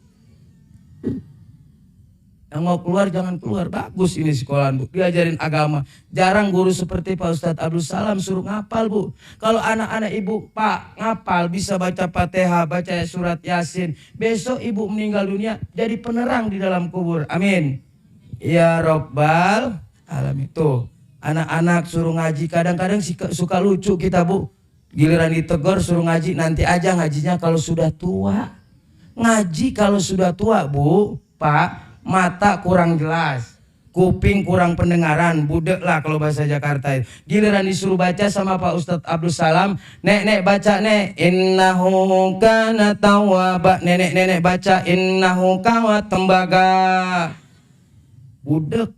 Yang mau keluar jangan keluar." Bagus ini sekolah Bu, diajarin agama. Jarang guru seperti Pak Ustadz Abdul Salam suruh ngapal Bu. Kalau anak-anak ibu, "Pak, ngapal, bisa baca Fatihah, baca surat Yasin, besok ibu meninggal dunia jadi penerang di dalam kubur." Amin ya Rabbal alamin. Tuh, anak-anak suruh ngaji, kadang-kadang suka lucu kita Bu. Giliran ditegur suruh ngaji, nanti aja ngajinya kalau sudah tua. Ngaji kalau sudah tua Bu, Pak. Mata kurang jelas, kuping kurang pendengaran, budek lah kalau bahasa Jakarta. Giliran disuruh baca sama Pak Ustadz Abdul Salam, "Nek baca nek, innahu kana tawwaba." Nenek baca innahu kana tembaga. Budek.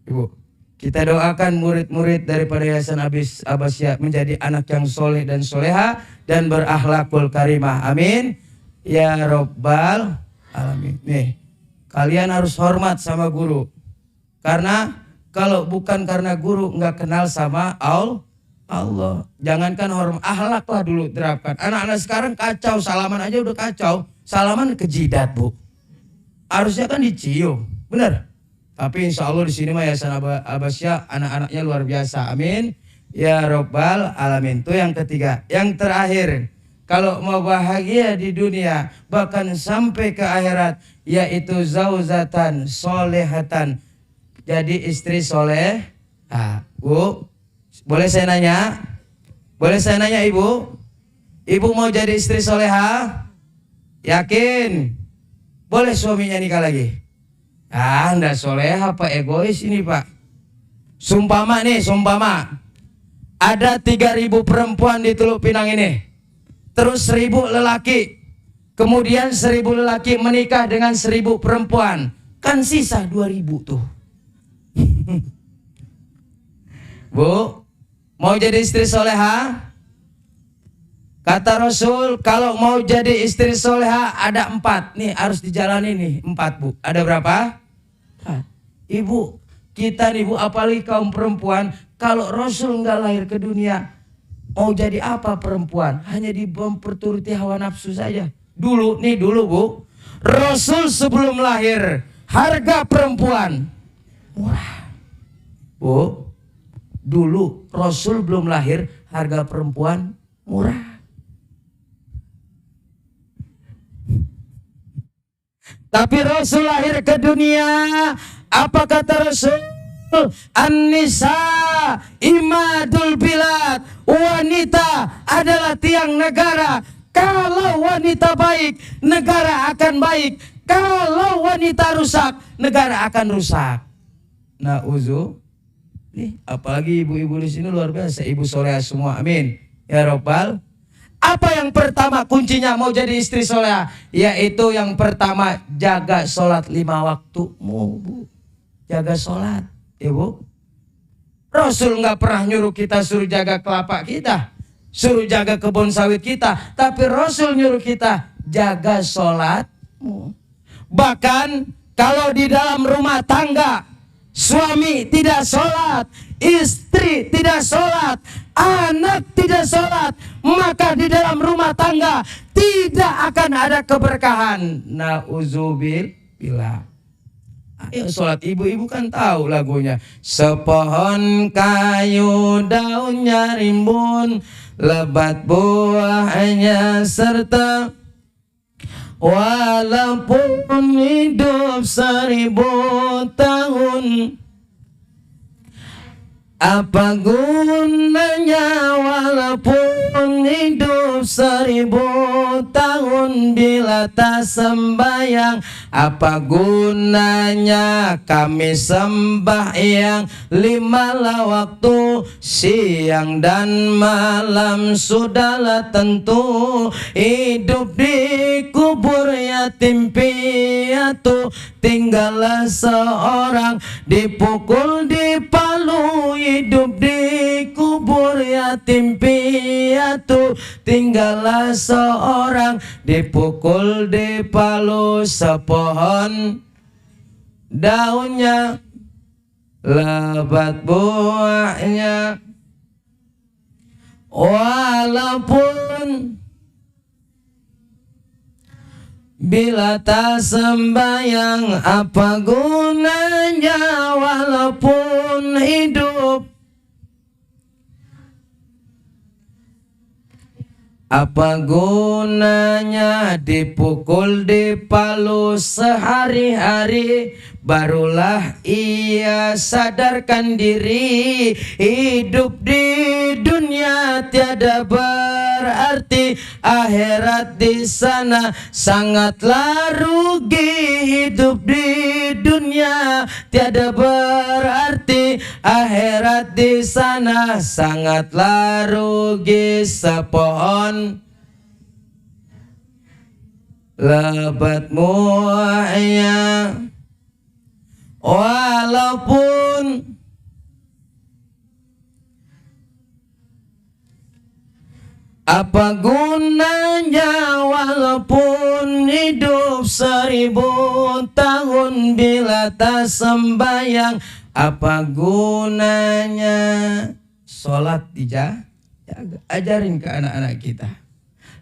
Ibu, kita doakan murid-murid daripada Yayasan Abbasiyah menjadi anak yang soleh dan soleha dan berakhlakul karimah. Amin ya Rabbal alamin. Nih, kalian harus hormat sama guru. Karena kalau bukan karena guru nggak kenal sama Allah. Jangankan hormat, akhlak lah dulu terapkan. Anak-anak sekarang kacau, salaman aja udah kacau. Salaman ke jidat Bu. Harusnya kan dicium, benar. Tapi insya Allah di sini mah Yayasan Abbasiyah anak-anaknya luar biasa. Amin ya Rabbal alamin. Itu yang ketiga. Yang terakhir, kalau mau bahagia di dunia bahkan sampai ke akhirat, yaitu zauzatan solehatan, jadi istri soleh. Bu, boleh saya nanya? Boleh saya nanya Ibu? Ibu mau jadi istri soleha? Yakin? Boleh suaminya nikah lagi? Anda soleha apa egois ini Pak? Sumpama nih, sumpama ada 3.000 perempuan di Teluk Pinang ini, terus 1.000 lelaki, kemudian 1.000 lelaki menikah dengan 1.000 perempuan, kan sisa 2.000 tuh. Bu, mau jadi istri soleha? Kata Rasul, kalau mau jadi istri soleha ada 4. Nih harus dijalani nih 4 Bu. Ada berapa? 4. Ibu, kita nih Bu, apalagi kaum perempuan, kalau Rasul nggak lahir ke dunia, mau jadi apa perempuan? Hanya memperturuti hawa nafsu saja. Dulu Bu, Rasul sebelum lahir, harga perempuan murah. Bu, dulu Rasul belum lahir, harga perempuan murah. Tapi Rasul lahir ke dunia, apa kata Rasul? An-nisa imadul bilad. Wanita adalah tiang negara. Kalau wanita baik, negara akan baik. Kalau wanita rusak, negara akan rusak. Nih, apalagi ibu-ibu di sini luar biasa, ibu soleha semua. Amin ya Rabbal. Apa yang pertama kuncinya mau jadi istri soleha? Yaitu yang pertama, jaga sholat 5 waktumu Bu. Jaga sholat Ibu. Rasul nggak pernah nyuruh kita suruh jaga kelapa kita, suruh jaga kebun sawit kita, tapi Rasul nyuruh kita jaga sholatmu. Bahkan Kalau di dalam rumah tangga suami tidak sholat, istri tidak sholat, anak tidak sholat, maka di dalam rumah tangga tidak akan ada keberkahan. Nauzubillah. Ayo sholat, ibu-ibu kan tahu lagunya. Sepohon kayu daunnya rimbun, lebat buahnya serta walaupun hidup 1000 tahun, apa gunanya walaupun hidup 1000 tahun bila tak sembahyang? Apa gunanya kami sembahyang 5 waktu siang dan malam? Sudahlah tentu hidup di kubur yatim piatu, tinggallah seorang dipukul dipalu. Hidup di kubur yatim piatu, tinggallah seorang dipukul dipalu. Sepohon daunnya, lebat buahnya, walaupun bila tak sembahyang, apa gunanya walaupun hidup? Apa gunanya dipukul dipalu sehari-hari? Barulah ia sadarkan diri, hidup di dunia tiada berarti, akhirat di sana sangatlah rugi. Hidup di dunia tiada berarti, akhirat di sana sangatlah rugi. Sepohon lebat buahnya, walaupun apa gunanya walaupun hidup 1000 tahun bila tak sembahyang? Apa gunanya? Sholat dijaga, ajarin ke anak-anak kita.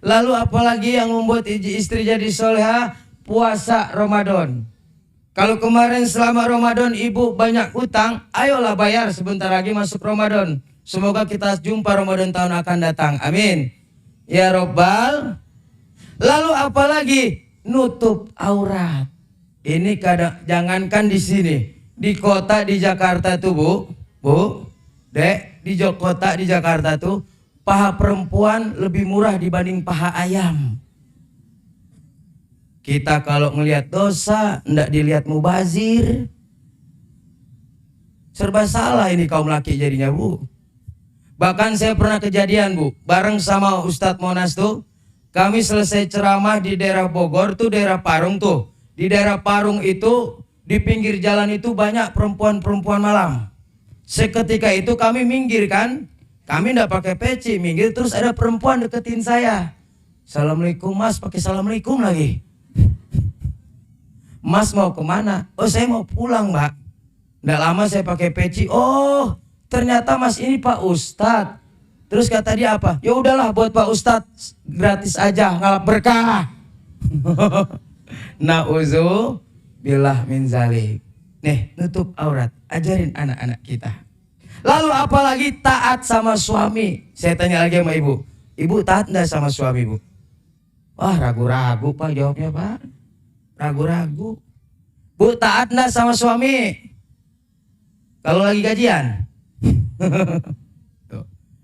Lalu apalagi yang membuat istri jadi soleha? Puasa Ramadan. Kalau kemarin selama Ramadan ibu banyak utang, ayolah bayar sebentar lagi masuk Ramadan. Semoga kita jumpa Ramadan tahun akan datang. Amin. Ya Robbal. Lalu apalagi? Nutup aurat. Ini kadang, jangankan di sini, di kota di Jakarta tuh Bu, Dek, di kota di Jakarta tuh paha perempuan lebih murah dibanding paha ayam. Kita kalau ngelihat dosa, ndak dilihat mubazir. Serba salah ini kaum laki jadinya Bu. Bahkan saya pernah kejadian Bu, bareng sama Ustadz Monas tuh, kami selesai ceramah di daerah Bogor tuh, daerah Parung tuh. Di daerah Parung itu, di pinggir jalan itu banyak perempuan-perempuan malam. Seketika itu kami minggir kan, kami ndak pakai peci, minggir terus ada perempuan deketin saya. Assalamualaikum Mas, pakai assalamualaikum lagi. Mas mau kemana? Oh saya mau pulang Mbak. Nggak lama saya pakai peci. Oh ternyata Mas ini Pak Ustadz. Terus kata dia apa? Ya udahlah buat Pak Ustadz gratis aja, ngalap berkah. Nauzubillah min zalik. Nih nutup aurat, ajarin anak-anak kita. Lalu apalagi taat sama suami. Saya tanya lagi sama ibu, ibu taat enggak sama suami Bu? Wah ragu-ragu Pak jawabnya Pak. Ragu-ragu. Bu taat enggak sama suami? Kalau lagi gajian?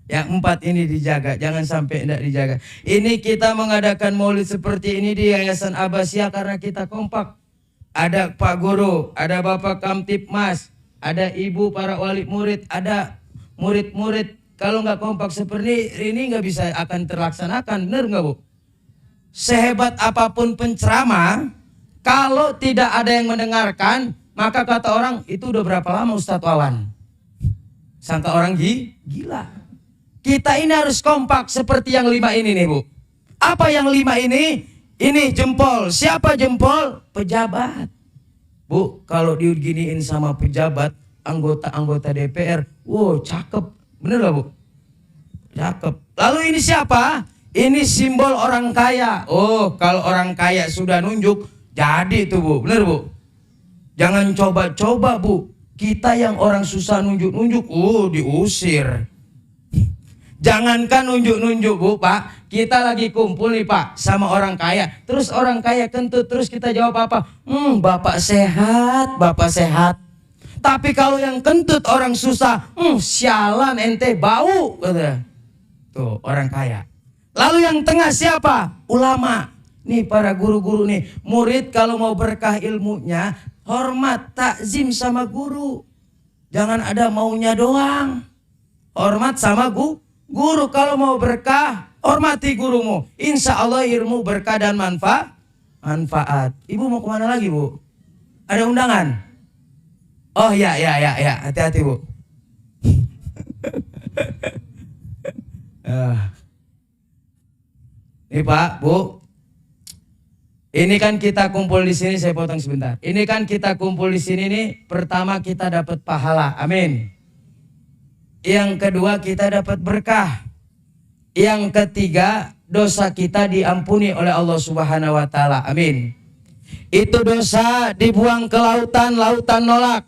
Yang 4 ini dijaga, jangan sampai tidak dijaga. Ini kita mengadakan maulid seperti ini di Yayasan Abbasiyah karena kita kompak. Ada Pak Guru, ada Bapak Kamtipmas, ada Ibu para wali murid, ada murid-murid. Kalau nggak kompak seperti ini nggak bisa akan terlaksanakan, benar nggak Bu? Sehebat apapun penceramah, kalau tidak ada yang mendengarkan, maka kata orang itu udah berapa lama Ustadz Wawan? Sangka orang gila. Kita ini harus kompak seperti yang 5 ini nih Bu. Apa yang 5 ini? Ini jempol. Siapa jempol? Pejabat. Bu, kalau diginiin sama pejabat, anggota-anggota DPR, wow cakep. Bener gak Bu? Cakep. Lalu ini siapa? Ini simbol orang kaya. Oh, kalau orang kaya sudah nunjuk, jadi itu Bu. Bener Bu? Jangan coba-coba Bu. Kita yang orang susah nunjuk-nunjuk, diusir. Jangankan nunjuk-nunjuk Bu, Pak. Kita lagi kumpul nih Pak sama orang kaya. Terus orang kaya kentut, terus kita jawab apa? Bapak sehat, Bapak sehat. Tapi kalau yang kentut orang susah, sialan ente bau. Kata. Tuh orang kaya. Lalu yang tengah siapa? Ulama. Nih para guru-guru nih. Murid kalau mau berkah ilmunya, hormat, takzim sama guru. Jangan ada maunya doang. Hormat sama guru. Kalau mau berkah, hormati gurumu. Insya Allah ilmu berkah dan manfaat. Ibu mau kemana lagi Bu? Ada undangan? Oh ya. Hati-hati Bu. Nih Pak, Bu. Ini kan kita kumpul di sini, saya potong sebentar. Ini kan kita kumpul di sini nih, pertama kita dapat pahala. Amin. Yang kedua kita dapat berkah. Yang ketiga dosa kita diampuni oleh Allah Subhanahu wa taala. Amin. Itu dosa dibuang ke lautan, lautan nolak.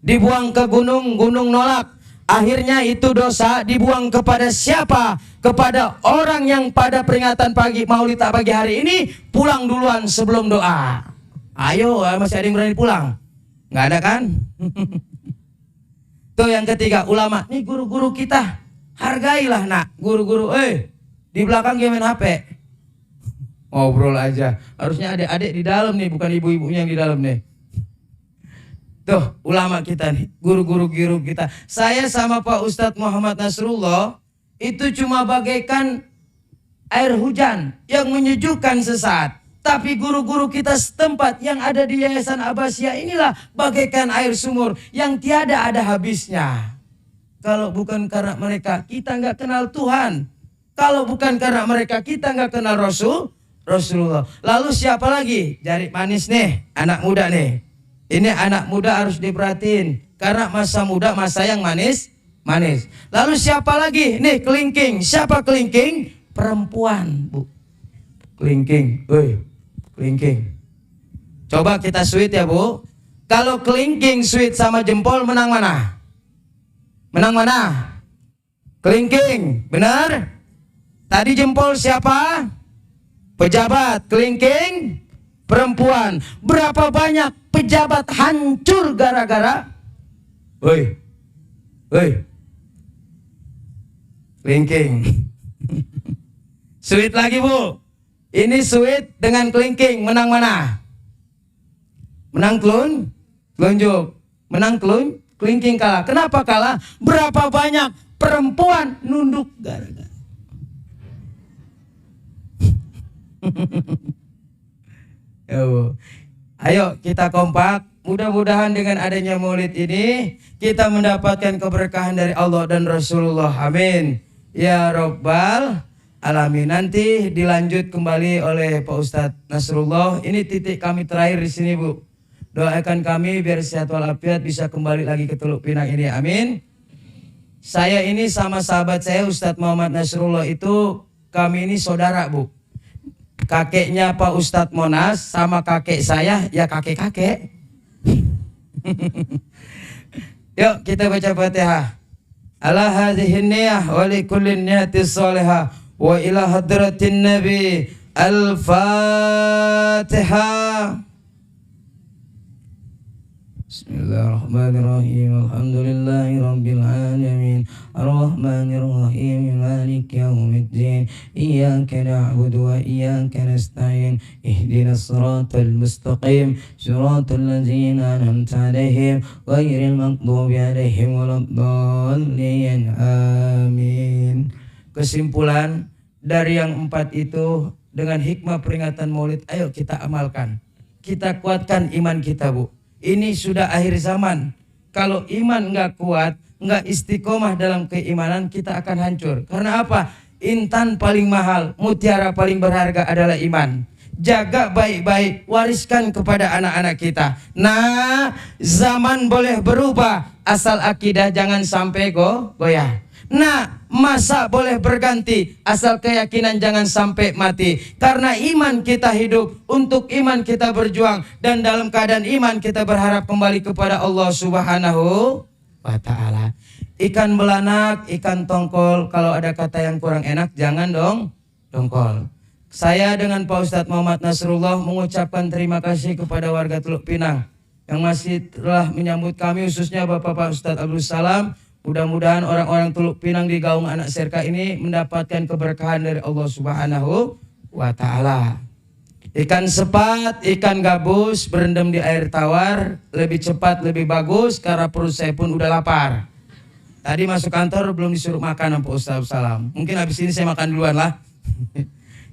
Dibuang ke gunung, gunung nolak. Akhirnya itu dosa dibuang kepada siapa? Kepada orang yang pada peringatan pagi Maulid pagi hari ini pulang duluan sebelum doa. Ayo, masih ada yang berani pulang? Nggak ada kan? Tuh yang ketiga, ulama. Nih guru-guru kita, hargailah nak, guru-guru. Di belakang dia main HP. Ngobrol aja. Harusnya adik-adik di dalam nih, bukan ibu-ibunya yang di dalam nih. Tuh, ulama kita nih, guru-guru kita. Saya sama Pak Ustadz Muhammad Nasrullah, itu cuma bagaikan air hujan yang menyejukkan sesaat. Tapi guru-guru kita setempat yang ada di Yayasan Abbasiyah inilah bagaikan air sumur yang tiada ada habisnya. Kalau bukan karena mereka, kita nggak kenal Tuhan. Kalau bukan karena mereka, kita nggak kenal Rasulullah. Lalu siapa lagi? Jari manis nih, anak muda nih. Ini anak muda harus diperhatiin. Karena masa muda, masa yang manis. Lalu siapa lagi? Nih kelingking. Siapa kelingking? Perempuan, Bu. Kelingking, kelingking. Coba kita sweet ya Bu. Kalau kelingking sweet sama jempol, menang mana? Menang mana? Kelingking, benar? Tadi jempol siapa? Pejabat. Kelingking perempuan. Berapa banyak pejabat hancur gara-gara? Kelingking. Sweet lagi Bu. Ini sweet dengan kelingking, menang mana? Menang telunjuk. Menang kelingking kalah. Kenapa kalah? Berapa banyak perempuan nunduk gara-gara. Ayo kita kompak. Mudah-mudahan dengan adanya maulid ini kita mendapatkan keberkahan dari Allah dan Rasulullah. Amin. Ya Rabbal Alamin. Nanti dilanjut kembali oleh Pak Ustadz Nasrullah. Ini titik kami terakhir di sini Bu. Doakan kami biar sehat walafiat bisa kembali lagi ke Teluk Pinang ini. Amin. Saya ini sama sahabat saya Ustadz Muhammad Nasrullah itu kami ini saudara Bu. Kakeknya Pak Ustadz Monas sama kakek saya ya kakek-kakek. Yuk kita baca Fatihah. Ala hadhihi niyah wa li kulli niyati salihah wa ila hadratin nabi al-Fatihah. Bismillahirrahmanirrahim. Alhamdulillahi rabbil alamin. Ar-Rahmanir-Rahim. Maliki yaumiddin. Iyyaka na'budu wa iyyaka nasta'in. Ihdinas siratal mustaqim. Siratal ladzina an'amta 'alaihim ghairil maghdubi 'alaihim waladdallin. Amin. Kesimpulan dari yang 4 itu dengan hikmah peringatan Maulid, ayo kita amalkan. Kita kuatkan iman kita, Bu. Ini sudah akhir zaman. Kalau iman nggak kuat, nggak istiqomah dalam keimanan, kita akan hancur. Karena apa? Intan paling mahal, mutiara paling berharga adalah iman. jaga baik-baik, wariskan kepada anak-anak kita. Nah, zaman boleh berubah, asal akidah jangan sampai goyah. Nah, masa boleh berganti, asal keyakinan jangan sampai mati. Karena iman kita hidup, untuk iman kita berjuang, dan dalam keadaan iman kita berharap kembali kepada Allah Subhanahu wa ta'ala. Ikan belanak, ikan tongkol, kalau ada kata yang kurang enak jangan dongkol. Saya dengan Pak Ustadz Muhammad Nasrullah mengucapkan terima kasih kepada warga Teluk Pinang yang masih telah menyambut kami, khususnya Bapak Ustadz Abdul Salam. Mudah-mudahan orang-orang Teluk Pinang di Gaung Anak Serka ini mendapatkan keberkahan dari Allah Subhanahu wa ta'ala. Ikan sepat, ikan gabus berendam di air tawar, lebih cepat, lebih bagus, karena perut saya pun udah lapar. Tadi masuk kantor belum disuruh makan Pak Ustadz Salam. Mungkin habis ini saya makan duluan lah.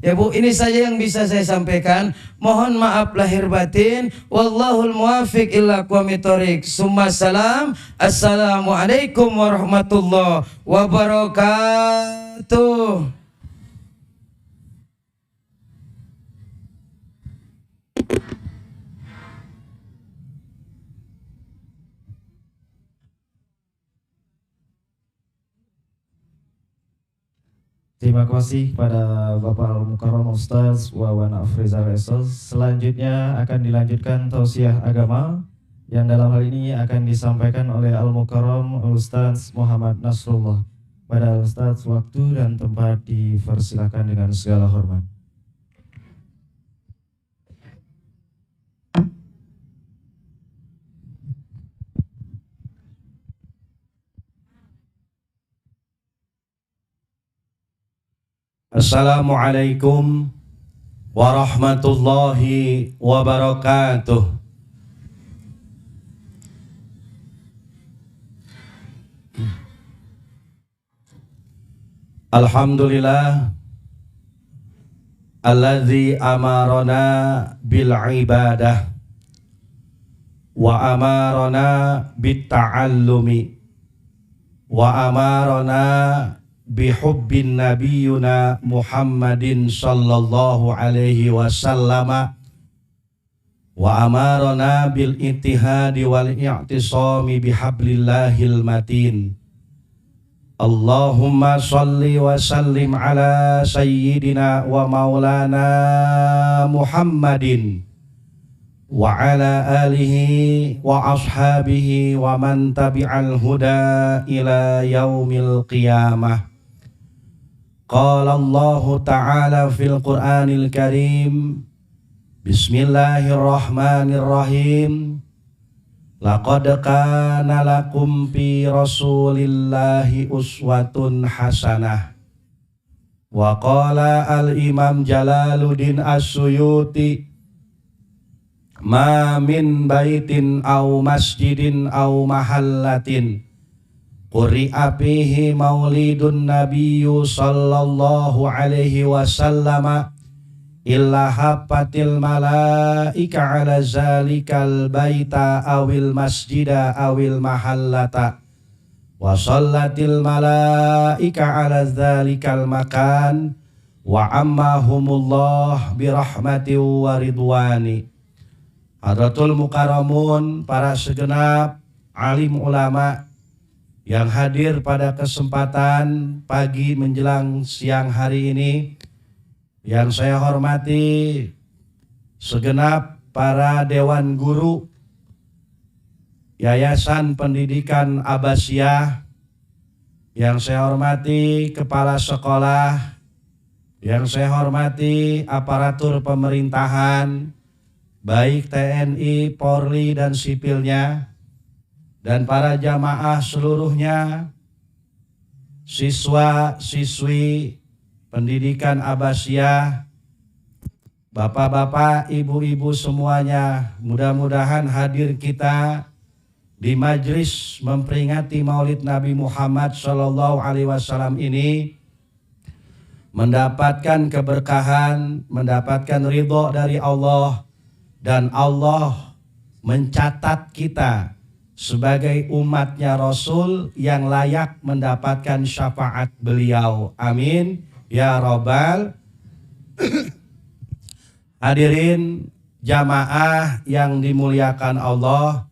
Ya Bu, ini saja yang bisa saya sampaikan. Mohon maaf lahir batin. Wallahul muwafiq ila aqwamit thoriq. Summa salam. Assalamualaikum warahmatullahi wabarakatuh. Terima kasih kepada Bapak Al-Mukarram Ustaz Wawan Afrizal Esos. Selanjutnya akan dilanjutkan tausiah agama yang dalam hal ini akan disampaikan oleh Al-Mukarram Ustaz Muhammad Nasrullah. Pada Ustaz, waktu dan tempat dipersilakan dengan segala hormat. Assalamualaikum warahmatullahi wabarakatuh. Alhamdulillah alladzi amarana bil ibadah wa amarana bit ta'allumi wa amarana bihubbin nabiyuna Muhammadin sallallahu alaihi wasallam wa amarana bil ittihadi wal i'tisami bihablillahil matin. Allahumma salli wa sallim ala sayyidina wa maulana Muhammadin wa ala alihi wa ashabihi wa man tabi'al huda ila yaumil qiyamah. Qala Allah Ta'ala fil Qur'anil Karim, Bismillahirrahmanirrahim. Laqad kana lakum fi Rasulillahi uswatun hasanah. Wa qala al-Imam Jalaluddin As-Suyuti, ma min baitin aw masjidin aw mahallatin quri'a fihi maulidun nabiyyu sallallahu alaihi wasallam illa hafatil malaika ala zalikal baita awil masjida awil mahallata wa sallatil malaika ala zalikal makan wa ammahumullah birahmati wa ridwani. Hadratul Mukarramun, para segenap alim ulama yang hadir pada kesempatan pagi menjelang siang hari ini, yang saya hormati segenap para dewan guru Yayasan Pendidikan Abbasiyah, yang saya hormati kepala sekolah, yang saya hormati aparatur pemerintahan, baik TNI, Polri, dan sipilnya, dan para jamaah seluruhnya, siswa-siswi pendidikan Abbasiyah, bapak-bapak, ibu-ibu semuanya, mudah-mudahan hadir kita di majlis memperingati Maulid Nabi Muhammad SAW ini mendapatkan keberkahan, mendapatkan ridho dari Allah, dan Allah mencatat kita sebagai umatnya Rasul yang layak mendapatkan syafaat beliau. Amin ya Rabbal. Hadirin jamaah yang dimuliakan Allah,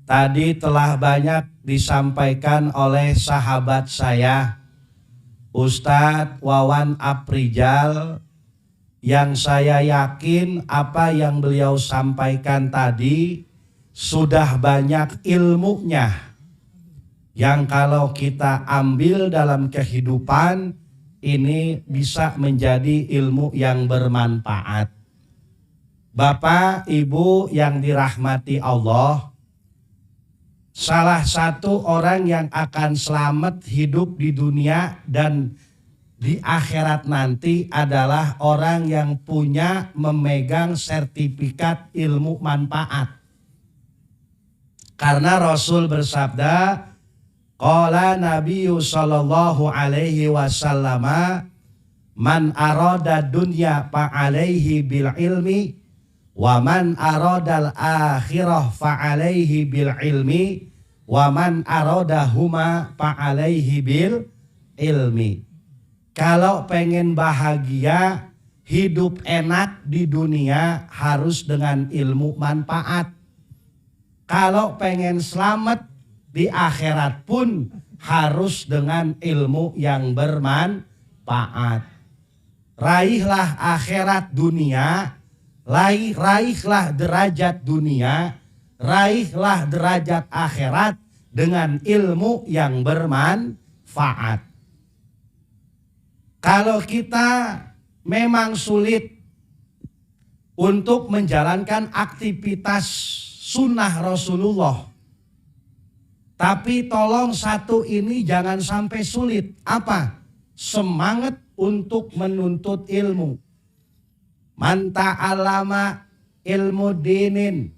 tadi telah banyak disampaikan oleh sahabat saya, Ustadz Wawan Aprijal, yang saya yakin apa yang beliau sampaikan tadi sudah banyak ilmunya, yang kalau kita ambil dalam kehidupan ini bisa menjadi ilmu yang bermanfaat. Bapak Ibu yang dirahmati Allah, salah satu orang yang akan selamat hidup di dunia dan di akhirat nanti adalah orang yang punya memegang sertifikat ilmu manfaat. Karena Rasul bersabda, qala Nabiyyu sallallahu alaihi wasallam, man arada dunya fa alaihi bil ilmi wa man aradal akhirah fa alaihi bil ilmi wa man aradahuma fa alaihi bil ilmi. Kalau pengen bahagia, hidup enak di dunia harus dengan ilmu manfaat. Kalau pengen selamat di akhirat pun harus dengan ilmu yang bermanfaat. Raihlah akhirat dunia, raihlah derajat dunia, raihlah derajat akhirat dengan ilmu yang bermanfaat. Kalau kita memang sulit untuk menjalankan aktivitas sunnah Rasulullah, tapi tolong satu ini jangan sampai sulit. Apa? Semangat untuk menuntut ilmu. Man ta'allama ilmu dinin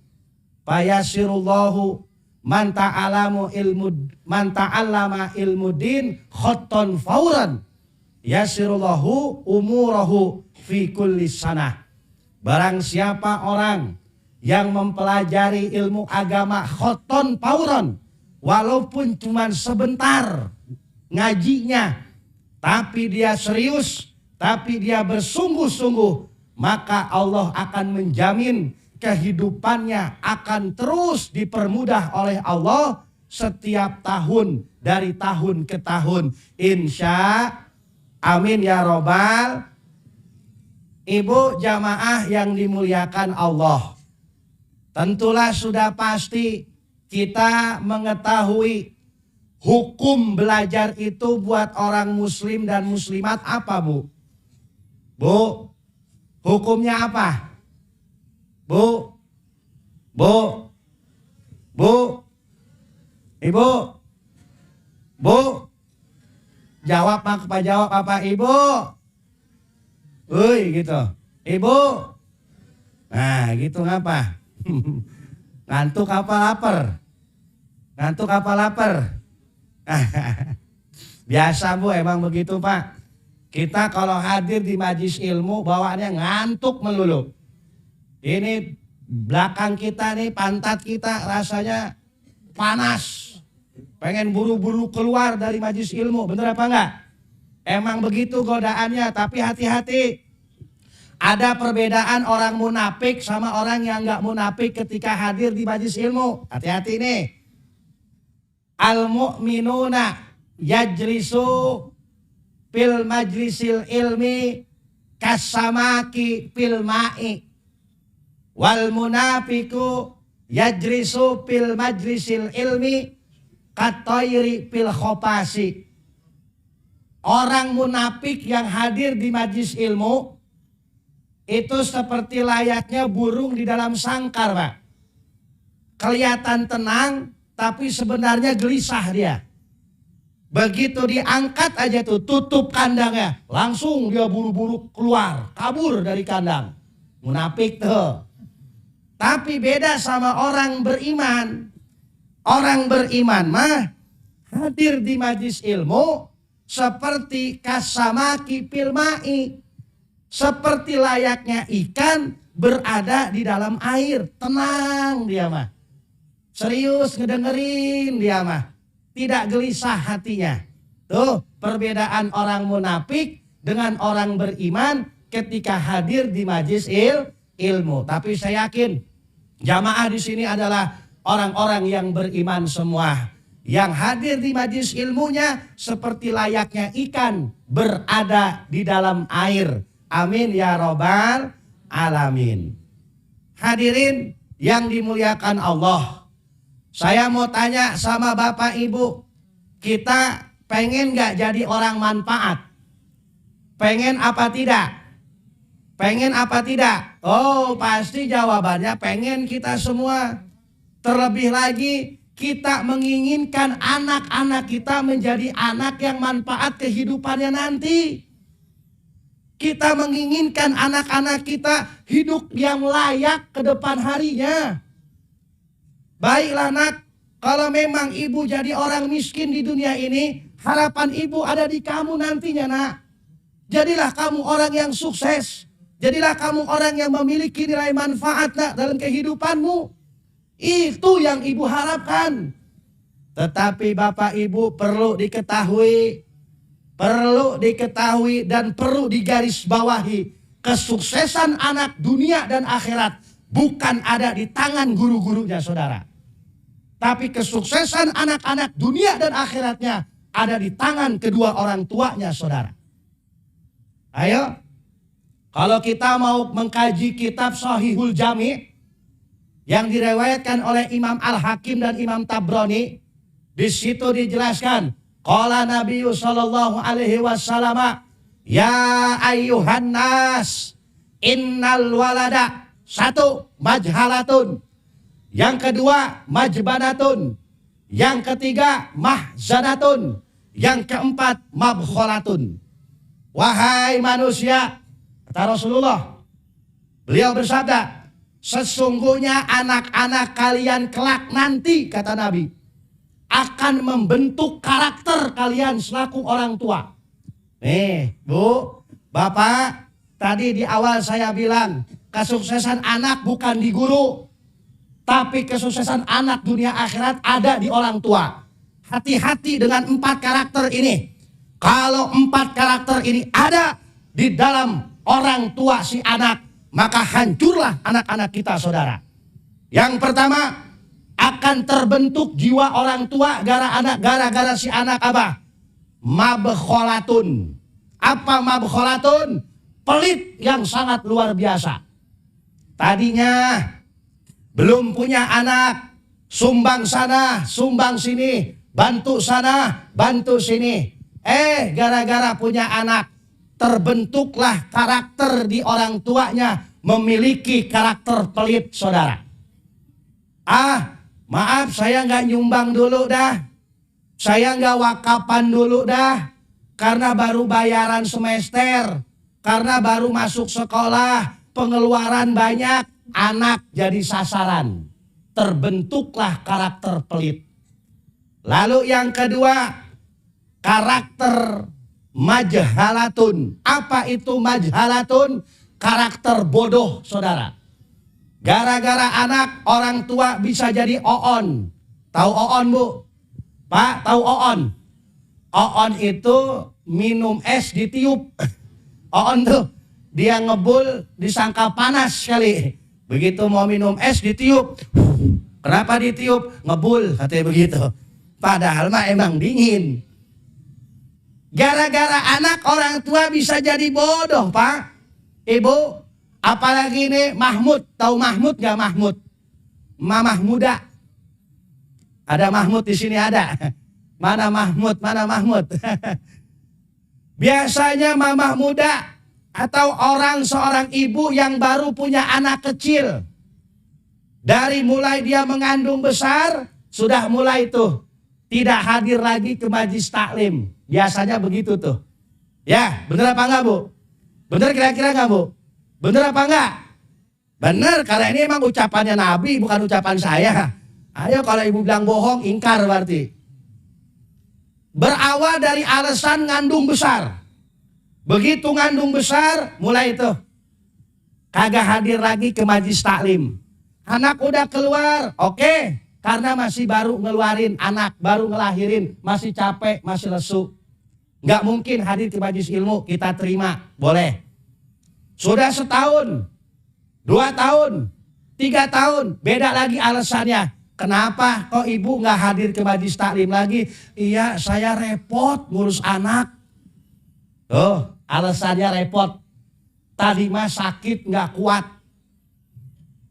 fayasirullahu man ta'allama ilmu din khotton fauran yasirullahu umurahu fi kulli sanah. Barang siapa orang yang mempelajari ilmu agama khotton fauran, walaupun cuma sebentar ngajinya, tapi dia serius, tapi dia bersungguh-sungguh, maka Allah akan menjamin kehidupannya akan terus dipermudah oleh Allah setiap tahun, dari tahun ke tahun. Insya amin ya robbal. Ibu jamaah yang dimuliakan Allah, tentulah sudah pasti kita mengetahui hukum belajar itu buat orang muslim dan muslimat apa, Bu? Bu, hukumnya apa? Bu, Ibu, Bu, jawab apa? Jawab apa, Ibu? Woi, gitu. Ibu, nah gitu ngapa? Ngantuk apa lapar? Ngantuk apa lapar? Biasa, Bu, emang begitu, Pak. Kita kalau hadir di majlis ilmu bawaannya ngantuk melulu. Ini belakang kita nih, pantat kita rasanya panas. Pengen buru-buru keluar dari majlis ilmu, bener apa enggak? Emang begitu godaannya, tapi hati-hati. Ada perbedaan orang munafik sama orang yang enggak munafik ketika hadir di majlis ilmu. Hati-hati nih. Al-mu'minuna yajlisu fil majlisil ilmi kasamaki fil ma'i wal munafiku yajlisu fil majlisil ilmi katoiri fil khopasi. Orang munafik yang hadir di majlis ilmu itu seperti layaknya burung di dalam sangkar, Pak. Kelihatan tenang, tapi sebenarnya gelisah dia. Begitu diangkat aja tuh, tutup kandangnya, langsung dia buru-buru keluar, kabur dari kandang. Munafik tuh. Tapi beda sama orang beriman. Orang beriman mah hadir di majlis ilmu seperti kasamaki fil ma'i, seperti layaknya ikan berada di dalam air. Tenang dia mah, serius ngedengerin dia mah, tidak gelisah hatinya. Tuh perbedaan orang munafik dengan orang beriman. ketika hadir di majlis ilmu. Tapi saya yakin jamaah di sini adalah orang-orang yang beriman semua. Yang hadir di majlis ilmunya seperti layaknya ikan berada di dalam air. Amin ya robbal alamin. Hadirin yang dimuliakan Allah. Saya mau tanya sama Bapak Ibu. Kita pengen gak jadi orang manfaat? Pengen apa tidak? Pengen apa tidak? Oh, pasti jawabannya pengen kita semua. Terlebih lagi kita menginginkan anak-anak kita menjadi anak yang manfaat kehidupannya nanti. Kita menginginkan anak-anak kita hidup yang layak ke depan harinya. Baiklah nak, kalau memang ibu jadi orang miskin di dunia ini, harapan ibu ada di kamu nantinya nak. Jadilah kamu orang yang sukses. Jadilah kamu orang yang memiliki nilai manfaat nak dalam kehidupanmu. Itu yang ibu harapkan. Tetapi Bapak Ibu perlu diketahui dan perlu digarisbawahi. Kesuksesan anak dunia dan akhirat bukan ada di tangan guru-gurunya saudara. Tapi kesuksesan anak-anak dunia dan akhiratnya ada di tangan kedua orang tuanya saudara. Ayo, kalau kita mau mengkaji kitab Shahihul Jami' yang direwayatkan oleh Imam Al-Hakim dan Imam Tabrani, di situ dijelaskan, qala Nabi sallallahu alaihi wasallam, ya ayyuhan nas, innal walada, satu, majhalatun. Yang kedua, majbanatun. Yang ketiga, mahzanatun. Yang keempat, mabkholatun. Wahai manusia, kata Rasulullah, beliau bersabda, sesungguhnya anak-anak kalian kelak nanti, kata Nabi, akan membentuk karakter kalian selaku orang tua. Nih, Bu, Bapak, tadi di awal saya bilang, kesuksesan anak bukan di guru, tapi kesuksesan anak dunia akhirat ada di orang tua. Hati-hati dengan 4 karakter ini. Kalau 4 karakter ini ada di dalam orang tua si anak, maka hancurlah anak-anak kita saudara. Yang pertama, akan terbentuk jiwa orang tua gara-gara si anak apa? Mabkholatun. Apa mabkholatun? Pelit yang sangat luar biasa. Tadinya belum punya anak, sumbang sana, sumbang sini, bantu sana, bantu sini. Gara-gara punya anak, terbentuklah karakter di orang tuanya memiliki karakter pelit saudara. Maaf saya nggak nyumbang dulu dah. Saya nggak wakapan dulu dah. Karena baru bayaran semester. Karena baru masuk sekolah. Pengeluaran banyak. Anak jadi sasaran. Terbentuklah karakter pelit. Lalu yang kedua, karakter majhalatun. Apa itu majhalatun? Karakter bodoh saudara. Gara-gara anak, orang tua bisa jadi oon. Tahu oon Bu? Pak, tahu oon? Oon itu minum es ditiup. Oon tuh dia ngebul disangka panas sekali. Begitu mau minum es ditiup. Kenapa ditiup? Ngebul katanya begitu. Padahal mah emang dingin. Gara-gara anak, orang tua bisa jadi bodoh Pak. Ibu, apalagi ini Mahmud. Tahu Mahmud gak Mahmud? Mamah muda. Ada Mahmud di sini ada. Mana Mahmud? Mana Mahmud? Biasanya mamah muda atau seorang ibu yang baru punya anak kecil. Dari mulai dia mengandung besar, sudah mulai tuh tidak hadir lagi ke majlis taklim. Biasanya begitu tuh. Ya, bener apa enggak Bu? Bener kira-kira enggak Bu? Bener apa enggak? Bener, karena ini emang ucapannya Nabi, bukan ucapan saya. Ayo kalau ibu bilang bohong, ingkar berarti. Berawal dari alasan ngandung besar. Begitu ngandung besar, mulai itu. Kagak hadir lagi ke majlis taklim. Anak udah keluar, oke. Karena masih baru ngeluarin anak, baru ngelahirin, masih capek, masih lesu. Nggak mungkin hadir ke majlis ilmu, kita terima, boleh. Sudah setahun, 2 tahun, 3 tahun, beda lagi alasannya. Kenapa kok ibu nggak hadir ke majelis taklim lagi? Iya, saya repot ngurus anak. Oh, alasannya repot. Tadi mah sakit nggak kuat.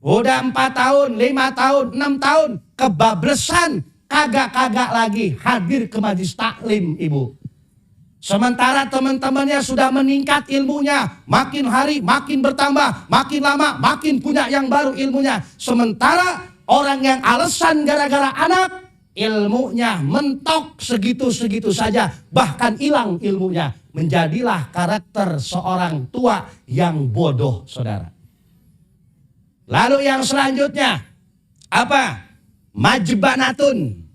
Udah 4 tahun, 5 tahun, 6 tahun, kebablasan, kagak lagi hadir ke majelis taklim ibu. Sementara teman-temannya sudah meningkat ilmunya, makin hari makin bertambah, makin lama makin punya yang baru ilmunya. Sementara orang yang alasan gara-gara anak, ilmunya mentok segitu-segitu saja, bahkan hilang ilmunya. Menjadilah karakter seorang tua yang bodoh, saudara. Lalu yang selanjutnya, apa? Majbanatun.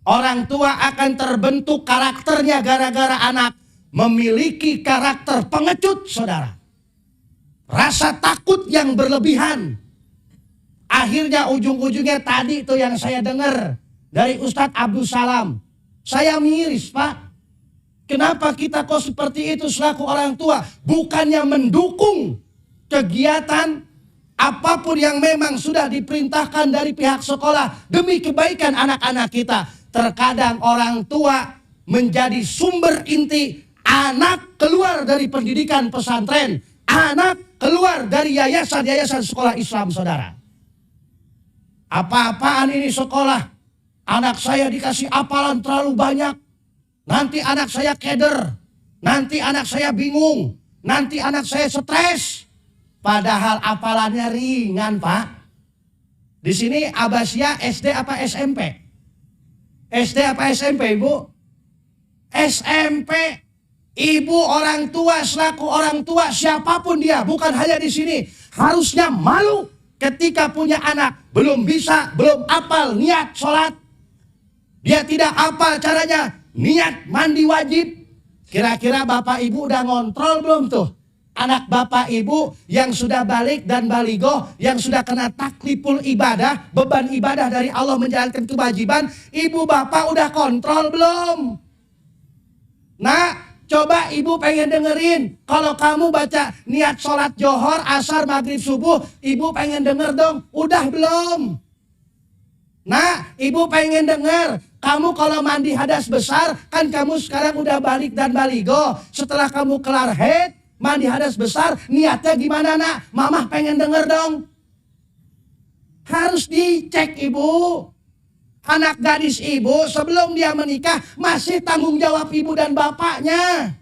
Orang tua akan terbentuk karakternya gara-gara anak memiliki karakter pengecut, saudara. Rasa takut yang berlebihan. Akhirnya ujung-ujungnya tadi itu yang saya dengar dari Ustadz Abdul Salam. Saya miris, Pak. Kenapa kita kok seperti itu selaku orang tua? Bukannya mendukung kegiatan apapun yang memang sudah diperintahkan dari pihak sekolah demi kebaikan anak-anak kita. Terkadang orang tua menjadi sumber inti anak keluar dari pendidikan pesantren, anak keluar dari yayasan-yayasan sekolah Islam, saudara. Apa-apaan ini sekolah? Anak saya dikasih hafalan terlalu banyak. Nanti anak saya keder. Nanti anak saya bingung. Nanti anak saya stres. Padahal hafalannya ringan, Pak. Di sini Abbasiyah SD apa SMP? SD apa SMP, Ibu? SMP. Ibu orang tua selaku orang tua siapapun dia, bukan hanya di sini, harusnya malu ketika punya anak belum bisa, belum hafal niat sholat. Dia tidak hafal caranya niat mandi wajib. Kira-kira Bapak Ibu udah ngontrol belum tuh? Anak Bapak Ibu yang sudah balik dan baligoh, yang sudah kena takliful ibadah, beban ibadah dari Allah menjalankan kewajiban, Ibu Bapak udah kontrol belum? Nah, coba Ibu pengen dengerin, kalau kamu baca niat sholat johor, asar, maghrib, subuh, Ibu pengen denger dong, udah belum? Nah, Ibu pengen denger, kamu kalau mandi hadas besar, kan kamu sekarang udah balik dan baligoh, setelah kamu kelar haid, mandi hadas besar, niatnya gimana, nak? Mamah pengen denger dong. Harus dicek, Ibu. Anak gadis Ibu sebelum dia menikah masih tanggung jawab ibu dan bapaknya.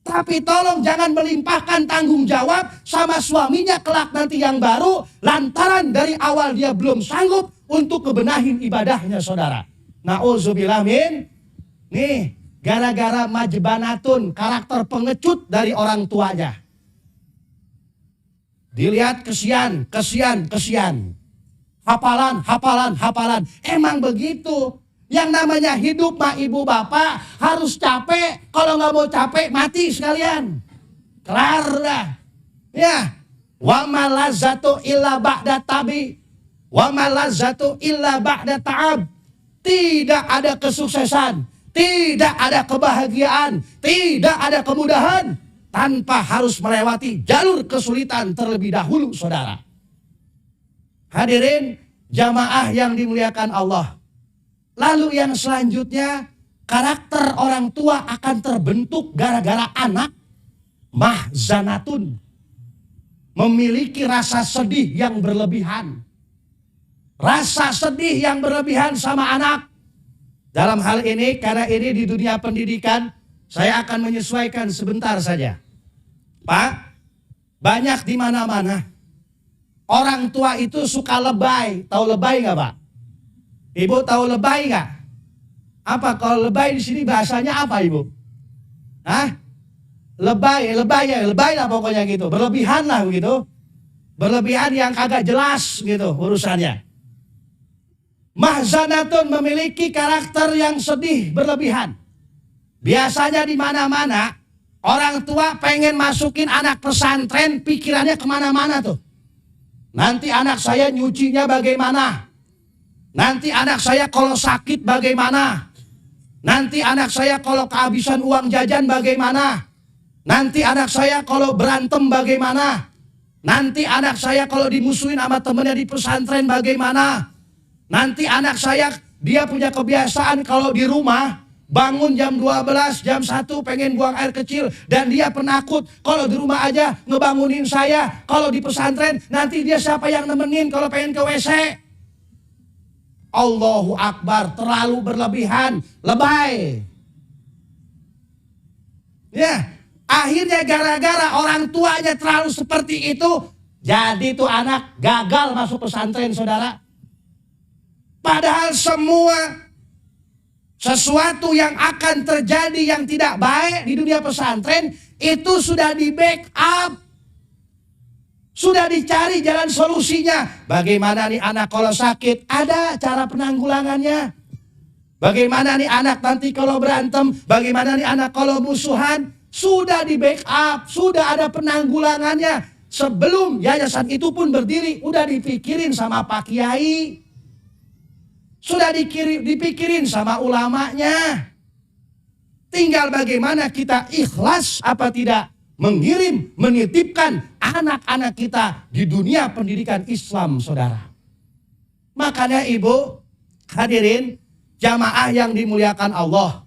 Tapi tolong jangan melimpahkan tanggung jawab sama suaminya kelak nanti yang baru, lantaran dari awal dia belum sanggup untuk kebenahin ibadahnya, saudara. Na'udzubillah min. Nih, gara-gara majbanatun, karakter pengecut dari orang tuanya. Dilihat kesian. Hafalan. Emang begitu. Yang namanya hidup mah ibu bapak harus capek. Kalau nggak mau capek mati sekalian. Kelar dah. Ya. Wa malazatu illa ba'da tabi. Wa malazatu illa ba'da ta'ab. Tidak ada kesuksesan. Tidak ada kebahagiaan, tidak ada kemudahan tanpa harus melewati jalur kesulitan terlebih dahulu, saudara. Hadirin jamaah yang dimuliakan Allah. Lalu yang selanjutnya, karakter orang tua akan terbentuk gara-gara anak mahzanatun. Memiliki rasa sedih yang berlebihan. Rasa sedih yang berlebihan sama anak. Dalam hal ini, karena ini di dunia pendidikan, saya akan menyesuaikan sebentar saja. Pak, banyak di mana-mana. Orang tua itu suka lebay. Tahu lebay nggak, Pak? Ibu tahu lebay nggak? Apa kalau lebay di sini bahasanya apa, Ibu? Hah? Lebay lah pokoknya gitu. Berlebihan lah begitu. Berlebihan yang kagak jelas gitu urusannya. Mahzanatun memiliki karakter yang sedih berlebihan. Biasanya di mana-mana orang tua pengen masukin anak pesantren, pikirannya kemana-mana tuh. Nanti anak saya nyucinya bagaimana? Nanti anak saya kalau sakit bagaimana? Nanti anak saya kalau kehabisan uang jajan bagaimana? Nanti anak saya kalau berantem bagaimana? Nanti anak saya kalau dimusuhin sama temennya di pesantren bagaimana? Nanti anak saya dia punya kebiasaan kalau di rumah bangun jam 12, jam 1 pengen buang air kecil. Dan dia penakut kalau di rumah aja ngebangunin saya. Kalau di pesantren nanti dia siapa yang nemenin kalau pengen ke WC. Allahu Akbar, terlalu berlebihan, lebay. Ya, akhirnya gara-gara orang tuanya terlalu seperti itu, jadi tuh anak gagal masuk pesantren, saudara. Padahal semua sesuatu yang akan terjadi yang tidak baik di dunia pesantren itu sudah di backup. Sudah dicari jalan solusinya. Bagaimana nih anak kalau sakit? Ada cara penanggulangannya. Bagaimana nih anak nanti kalau berantem? Bagaimana nih anak kalau musuhan? Sudah di backup. Sudah ada penanggulangannya. Sebelum yayasan itu pun berdiri, udah dipikirin sama Pak Kiai. Sudah dipikirin sama ulamanya. Tinggal bagaimana kita ikhlas apa tidak mengirim, menitipkan anak-anak kita di dunia pendidikan Islam, saudara. Makanya ibu, hadirin, jamaah yang dimuliakan Allah.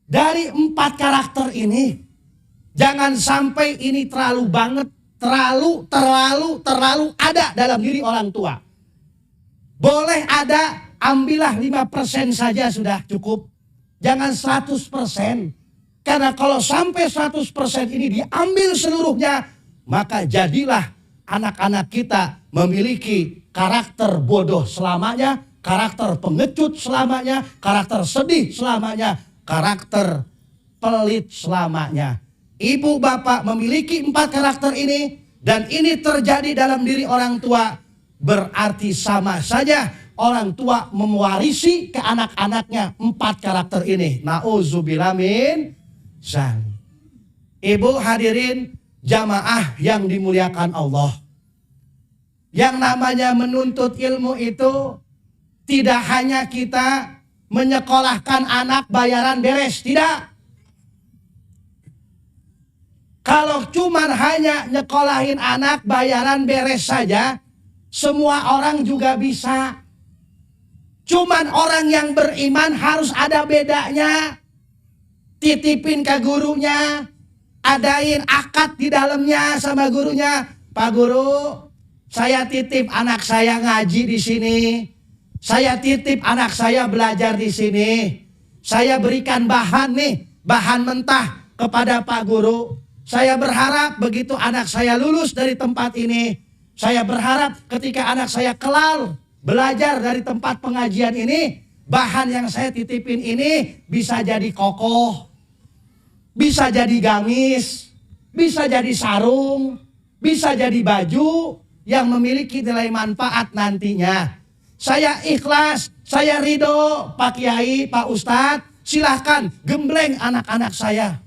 Dari 4 karakter ini, jangan sampai ini terlalu banget, terlalu ada dalam diri orang tua. Boleh ada, ambillah 5% saja sudah cukup. Jangan 100%. Karena kalau sampai 100% ini diambil seluruhnya, maka jadilah anak-anak kita memiliki karakter bodoh selamanya, karakter pengecut selamanya, karakter sedih selamanya, karakter pelit selamanya. Ibu bapak memiliki 4 karakter ini, dan ini terjadi dalam diri orang tua, berarti sama saja orang tua mewarisi ke anak-anaknya 4 karakter ini. Nauzubillah min zalik. Ibu hadirin jamaah yang dimuliakan Allah. Yang namanya menuntut ilmu itu tidak hanya kita menyekolahkan anak bayaran beres, tidak. Kalau cuman hanya nyekolahin anak bayaran beres saja, semua orang juga bisa. Cuman orang yang beriman harus ada bedanya. Titipin ke gurunya, adain akad di dalamnya sama gurunya. Pak guru, saya titip anak saya ngaji di sini. Saya titip anak saya belajar di sini. Saya berikan bahan nih, bahan mentah kepada Pak guru. Saya berharap begitu anak saya lulus dari tempat ini, saya berharap ketika anak saya kelar belajar dari tempat pengajian ini, bahan yang saya titipin ini bisa jadi kokoh, bisa jadi gamis, bisa jadi sarung, bisa jadi baju yang memiliki nilai manfaat nantinya. Saya ikhlas, saya ridho, Pak Kiai, Pak Ustadz, silahkan gembleng anak-anak saya.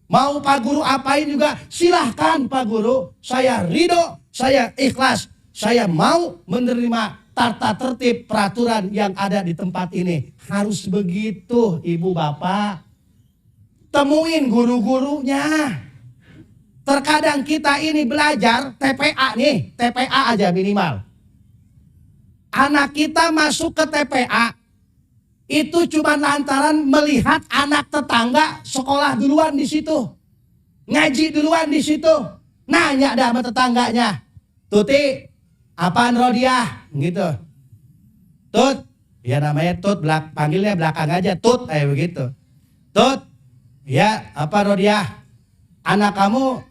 Mau Pak Guru apain juga, silahkan Pak Guru. Saya ridho, saya ikhlas, saya mau menerima tata tertib peraturan yang ada di tempat ini. Harus begitu ibu bapak. Temuin guru-gurunya. Terkadang kita ini belajar TPA nih, TPA aja minimal. Anak kita masuk ke TPA itu cuma lantaran melihat anak tetangga sekolah duluan di situ, ngaji duluan di situ, nanya dah sama tetangganya, Tuti, apaan Rodiah? Gitu. Tut, ya namanya Tut, panggilnya belakang aja, Tut, kayak begitu. Tut, ya apa Rodiah? Anak kamu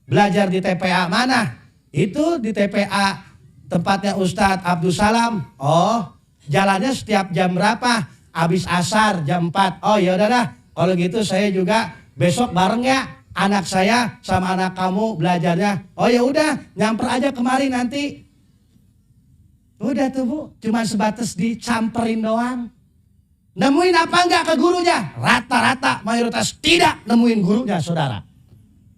belajar di TPA mana? Itu di TPA tempatnya Ustadz Abdul Salam. Oh, jalannya setiap jam berapa? Habis asar jam 4. Oh ya udah dah, kalau gitu saya juga besok bareng ya, anak saya sama anak kamu belajarnya. Oh ya udah, nyamper aja kemari nanti. Udah tuh Bu, cuma sebatas dicamperin doang. Nemuin apa enggak ke gurunya? Rata-rata mayoritas tidak nemuin gurunya, saudara.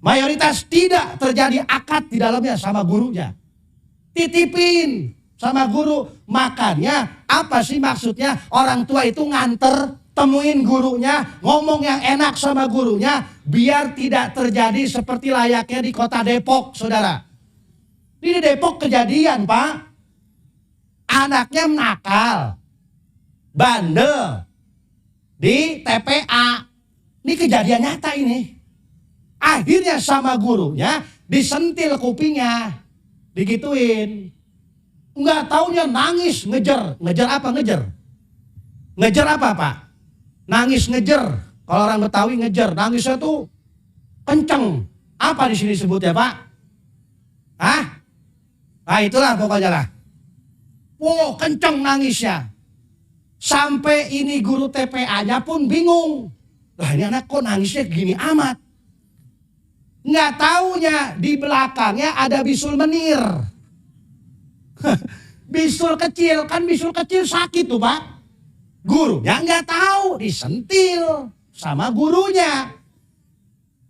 Mayoritas tidak terjadi akad di dalamnya sama gurunya. Titipin sama guru. Makanya apa sih maksudnya orang tua itu nganter temuin gurunya, ngomong yang enak sama gurunya, biar tidak terjadi seperti layaknya di kota Depok, saudara. Di Depok kejadian, Pak. Anaknya nakal, bandel, di TPA. Ini kejadian nyata ini. Akhirnya sama gurunya disentil kupingnya, digituin. Nggak taunya nangis, ngejar. Ngejar apa ngejar? Ngejar apa, Pak? Nangis ngejar. Kalau orang Betawi ngejar, nangisnya tuh kenceng. Apa di sini sebutnya, Pak? Hah? Nah itulah pokoknya lah. Wow, kenceng nangisnya. Sampai ini guru TPA-nya pun bingung. Lah ini anak kok nangisnya gini amat. Nggak taunya di belakangnya ada bisul menir. Bisul kecil, kan bisul kecil sakit tuh, Pak. Gurunya nggak tahu, disentil sama gurunya.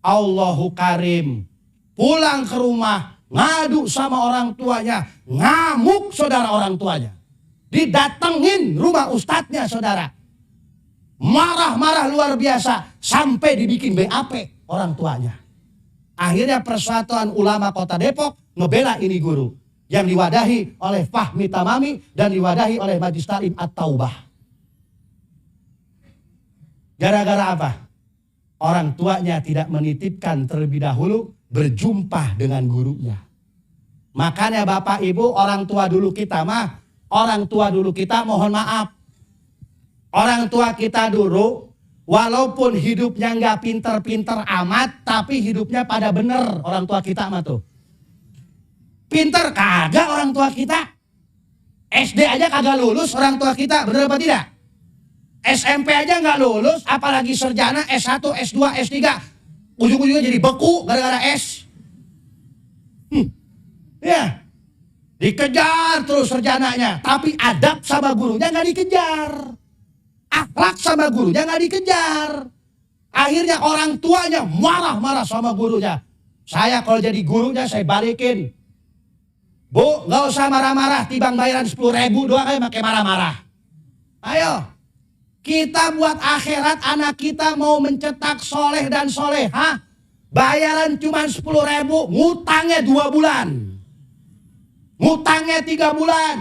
Allahu Karim. Pulang ke rumah, ngadu sama orang tuanya, ngamuk saudara orang tuanya. Didatengin rumah ustadznya saudara. Marah-marah luar biasa sampai dibikin BAP orang tuanya. Akhirnya Persatuan Ulama Kota Depok ngebela ini guru yang diwadahi oleh Fahmi Tamami dan diwadahi oleh Majlis Ta'lim At-Taubah. Gara-gara apa? Orang tuanya tidak menitipkan terlebih dahulu berjumpa dengan gurunya. Makanya Bapak Ibu, orang tua dulu kita mohon maaf. Orang tua kita dulu walaupun hidupnya nggak pinter-pinter amat, tapi hidupnya pada bener orang tua kita mah tuh. Pinter kagak orang tua kita. SD aja kagak lulus orang tua kita, bener apa tidak? SMP aja nggak lulus, apalagi sarjana S1, S2, S3. Ujung-ujungnya jadi beku gara-gara S. Ya, dikejar terus sarjananya, tapi adab sama gurunya nggak dikejar. Akhlak sama gurunya nggak dikejar. Akhirnya orang tuanya marah-marah sama gurunya. Saya kalau jadi gurunya saya balikin. Bu, nggak usah marah-marah, tibang bayaran 10.000 doang kayak pakai marah-marah. Ayo, kita buat akhirat, anak kita mau mencetak soleh dan solehah, bayaran cuma 10.000, ngutangnya 2 bulan. Ngutangnya 3 bulan.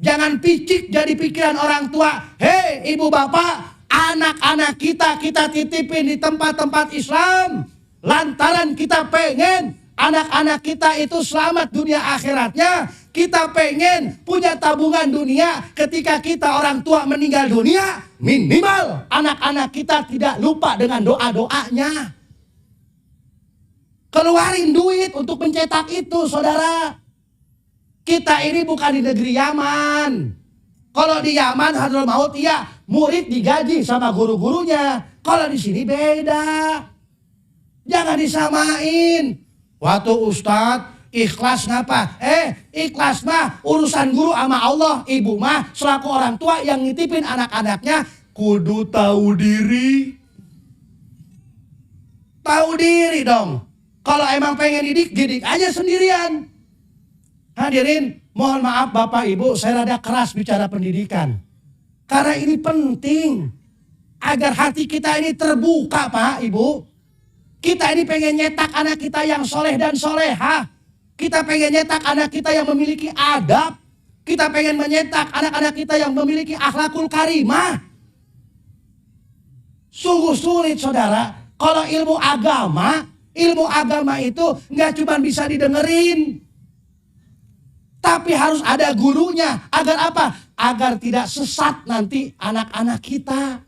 Jangan picik jadi pikiran orang tua. Hei ibu bapak, anak-anak kita titipin di tempat-tempat Islam. Lantaran kita pengen anak-anak kita itu selamat dunia akhiratnya. Kita pengen punya tabungan dunia. Ketika kita orang tua meninggal dunia, minimal anak-anak kita tidak lupa dengan doa-doanya. Keluarin duit untuk mencetak itu, saudara. Kita ini bukan di negeri Yaman. Kalau di Yaman Hadramaut iya, murid digaji sama guru-gurunya. Kalau di sini beda. Jangan disamain. Waktu ustadz ikhlas ngapa? Ikhlas mah urusan guru sama Allah. Ibu mah selaku orang tua yang ngitipin anak-anaknya kudu tahu diri. Tahu diri dong. Kalau emang pengen didik aja sendirian. Hadirin, mohon maaf Bapak Ibu, saya rada keras bicara pendidikan. Karena ini penting. Agar hati kita ini terbuka Pak Ibu. Kita ini pengen nyetak anak kita yang soleh dan solehah. Kita pengen nyetak anak kita yang memiliki adab. Kita pengen menyetak anak-anak kita yang memiliki akhlakul karimah. Sungguh sulit saudara. Kalau ilmu agama itu nggak cuma bisa didengerin. Tapi harus ada gurunya. Agar apa? Agar tidak sesat nanti anak-anak kita.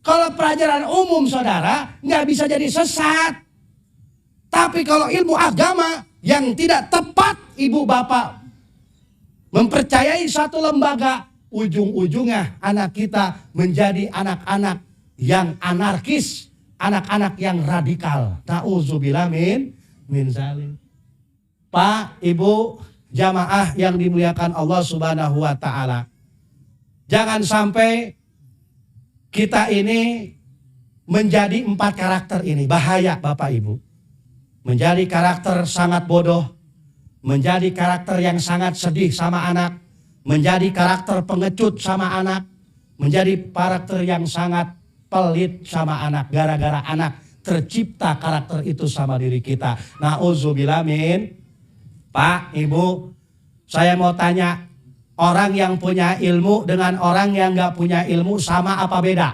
Kalau pelajaran umum saudara nggak bisa jadi sesat. Tapi kalau ilmu agama yang tidak tepat ibu bapak mempercayai satu lembaga, ujung-ujungnya anak kita menjadi anak-anak yang anarkis, anak-anak yang radikal. Na'udzubillah min zalim. Pak, Ibu, jamaah yang dimuliakan Allah Subhanahu wa Ta'ala. Jangan sampai kita ini menjadi 4 karakter ini. Bahaya Bapak Ibu. Menjadi karakter sangat bodoh. Menjadi karakter yang sangat sedih sama anak. Menjadi karakter pengecut sama anak. menjadi karakter yang sangat pelit sama anak. Gara-gara anak tercipta karakter itu sama diri kita. Nauzubillah min. Pak, Ibu, saya mau tanya, orang yang punya ilmu dengan orang yang gak punya ilmu sama apa beda?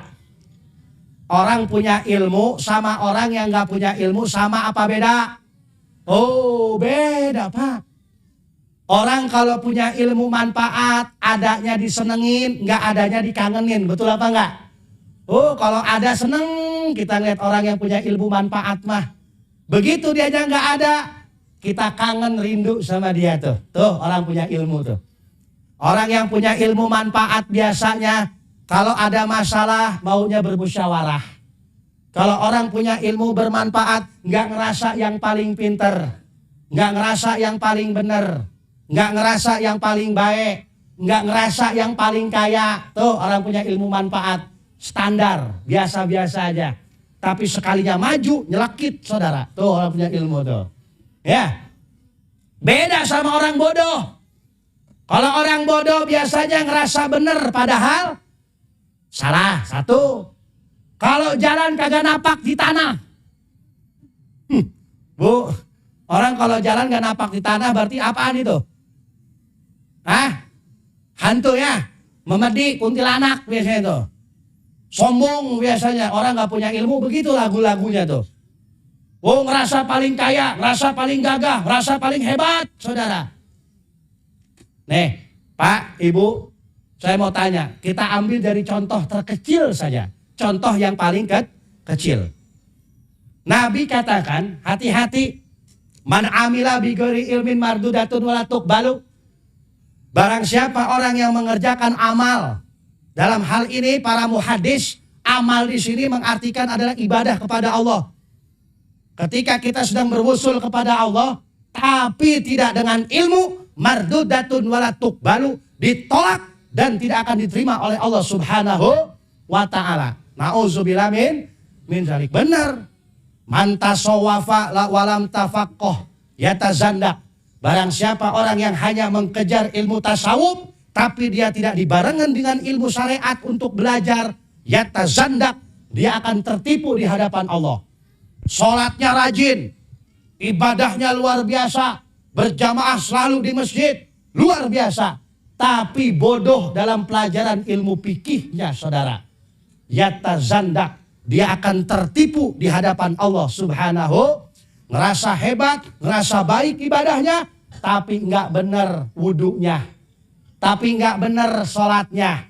Orang punya ilmu sama orang yang gak punya ilmu sama apa beda? Oh, beda, Pak. Orang kalau punya ilmu manfaat, adanya disenengin, gak adanya dikangenin. Betul apa enggak? Oh, kalau ada seneng, kita lihat orang yang punya ilmu manfaat mah. Begitu dia aja gak ada, kita kangen rindu sama dia tuh. Tuh, orang punya ilmu tuh. Orang yang punya ilmu manfaat biasanya kalau ada masalah maunya bermusyawarah. Kalau orang punya ilmu bermanfaat nggak ngerasa yang paling pinter, nggak ngerasa yang paling bener, nggak ngerasa yang paling baik, nggak ngerasa yang paling kaya. Tuh orang punya ilmu manfaat standar, biasa-biasa aja. Tapi sekalinya maju nyelekit saudara. Tuh orang punya ilmu tuh. Ya, beda sama orang bodoh. Kalau orang bodoh biasanya ngerasa bener padahal salah. Satu, kalau jalan kagak napak di tanah. Bu, orang kalau jalan gak napak di tanah berarti apaan itu? Hantu ya, memedi, kuntilanak biasanya tuh. Sombong biasanya, orang gak punya ilmu begitu lagu-lagunya tuh. Oh, ngerasa paling kaya, ngerasa paling gagah, ngerasa paling hebat, saudara. Nih, Pak, Ibu, saya mau tanya, kita ambil dari contoh terkecil saja. Contoh yang paling kecil. Nabi katakan, hati-hati, man amila bi ghairi ilmin mardudatun wala tuqbalu. Barang siapa orang yang mengerjakan amal, dalam hal ini para muhadis, amal di sini mengartikan adalah ibadah kepada Allah. Ketika kita sedang berwusul kepada Allah, tapi tidak dengan ilmu, mardudatun wala tuqbalu, ditolak dan tidak akan diterima oleh Allah Subhanahu wa ta'ala. Nauzubillah min zalik. Benar. Man tasawwafa walam tafaqqah yatazandak. Barang siapa orang yang hanya mengejar ilmu tasawuf tapi dia tidak dibarengan dengan ilmu syariat untuk belajar, yatazandak, dia akan tertipu di hadapan Allah. Sholatnya rajin, ibadahnya luar biasa, berjamaah selalu di masjid, luar biasa. Tapi bodoh dalam pelajaran ilmu fikihnya, saudara. Yatazandak, dia akan tertipu di hadapan Allah Subhanahu. Ngerasa hebat, ngerasa baik ibadahnya, tapi nggak benar wudunya, tapi nggak benar sholatnya,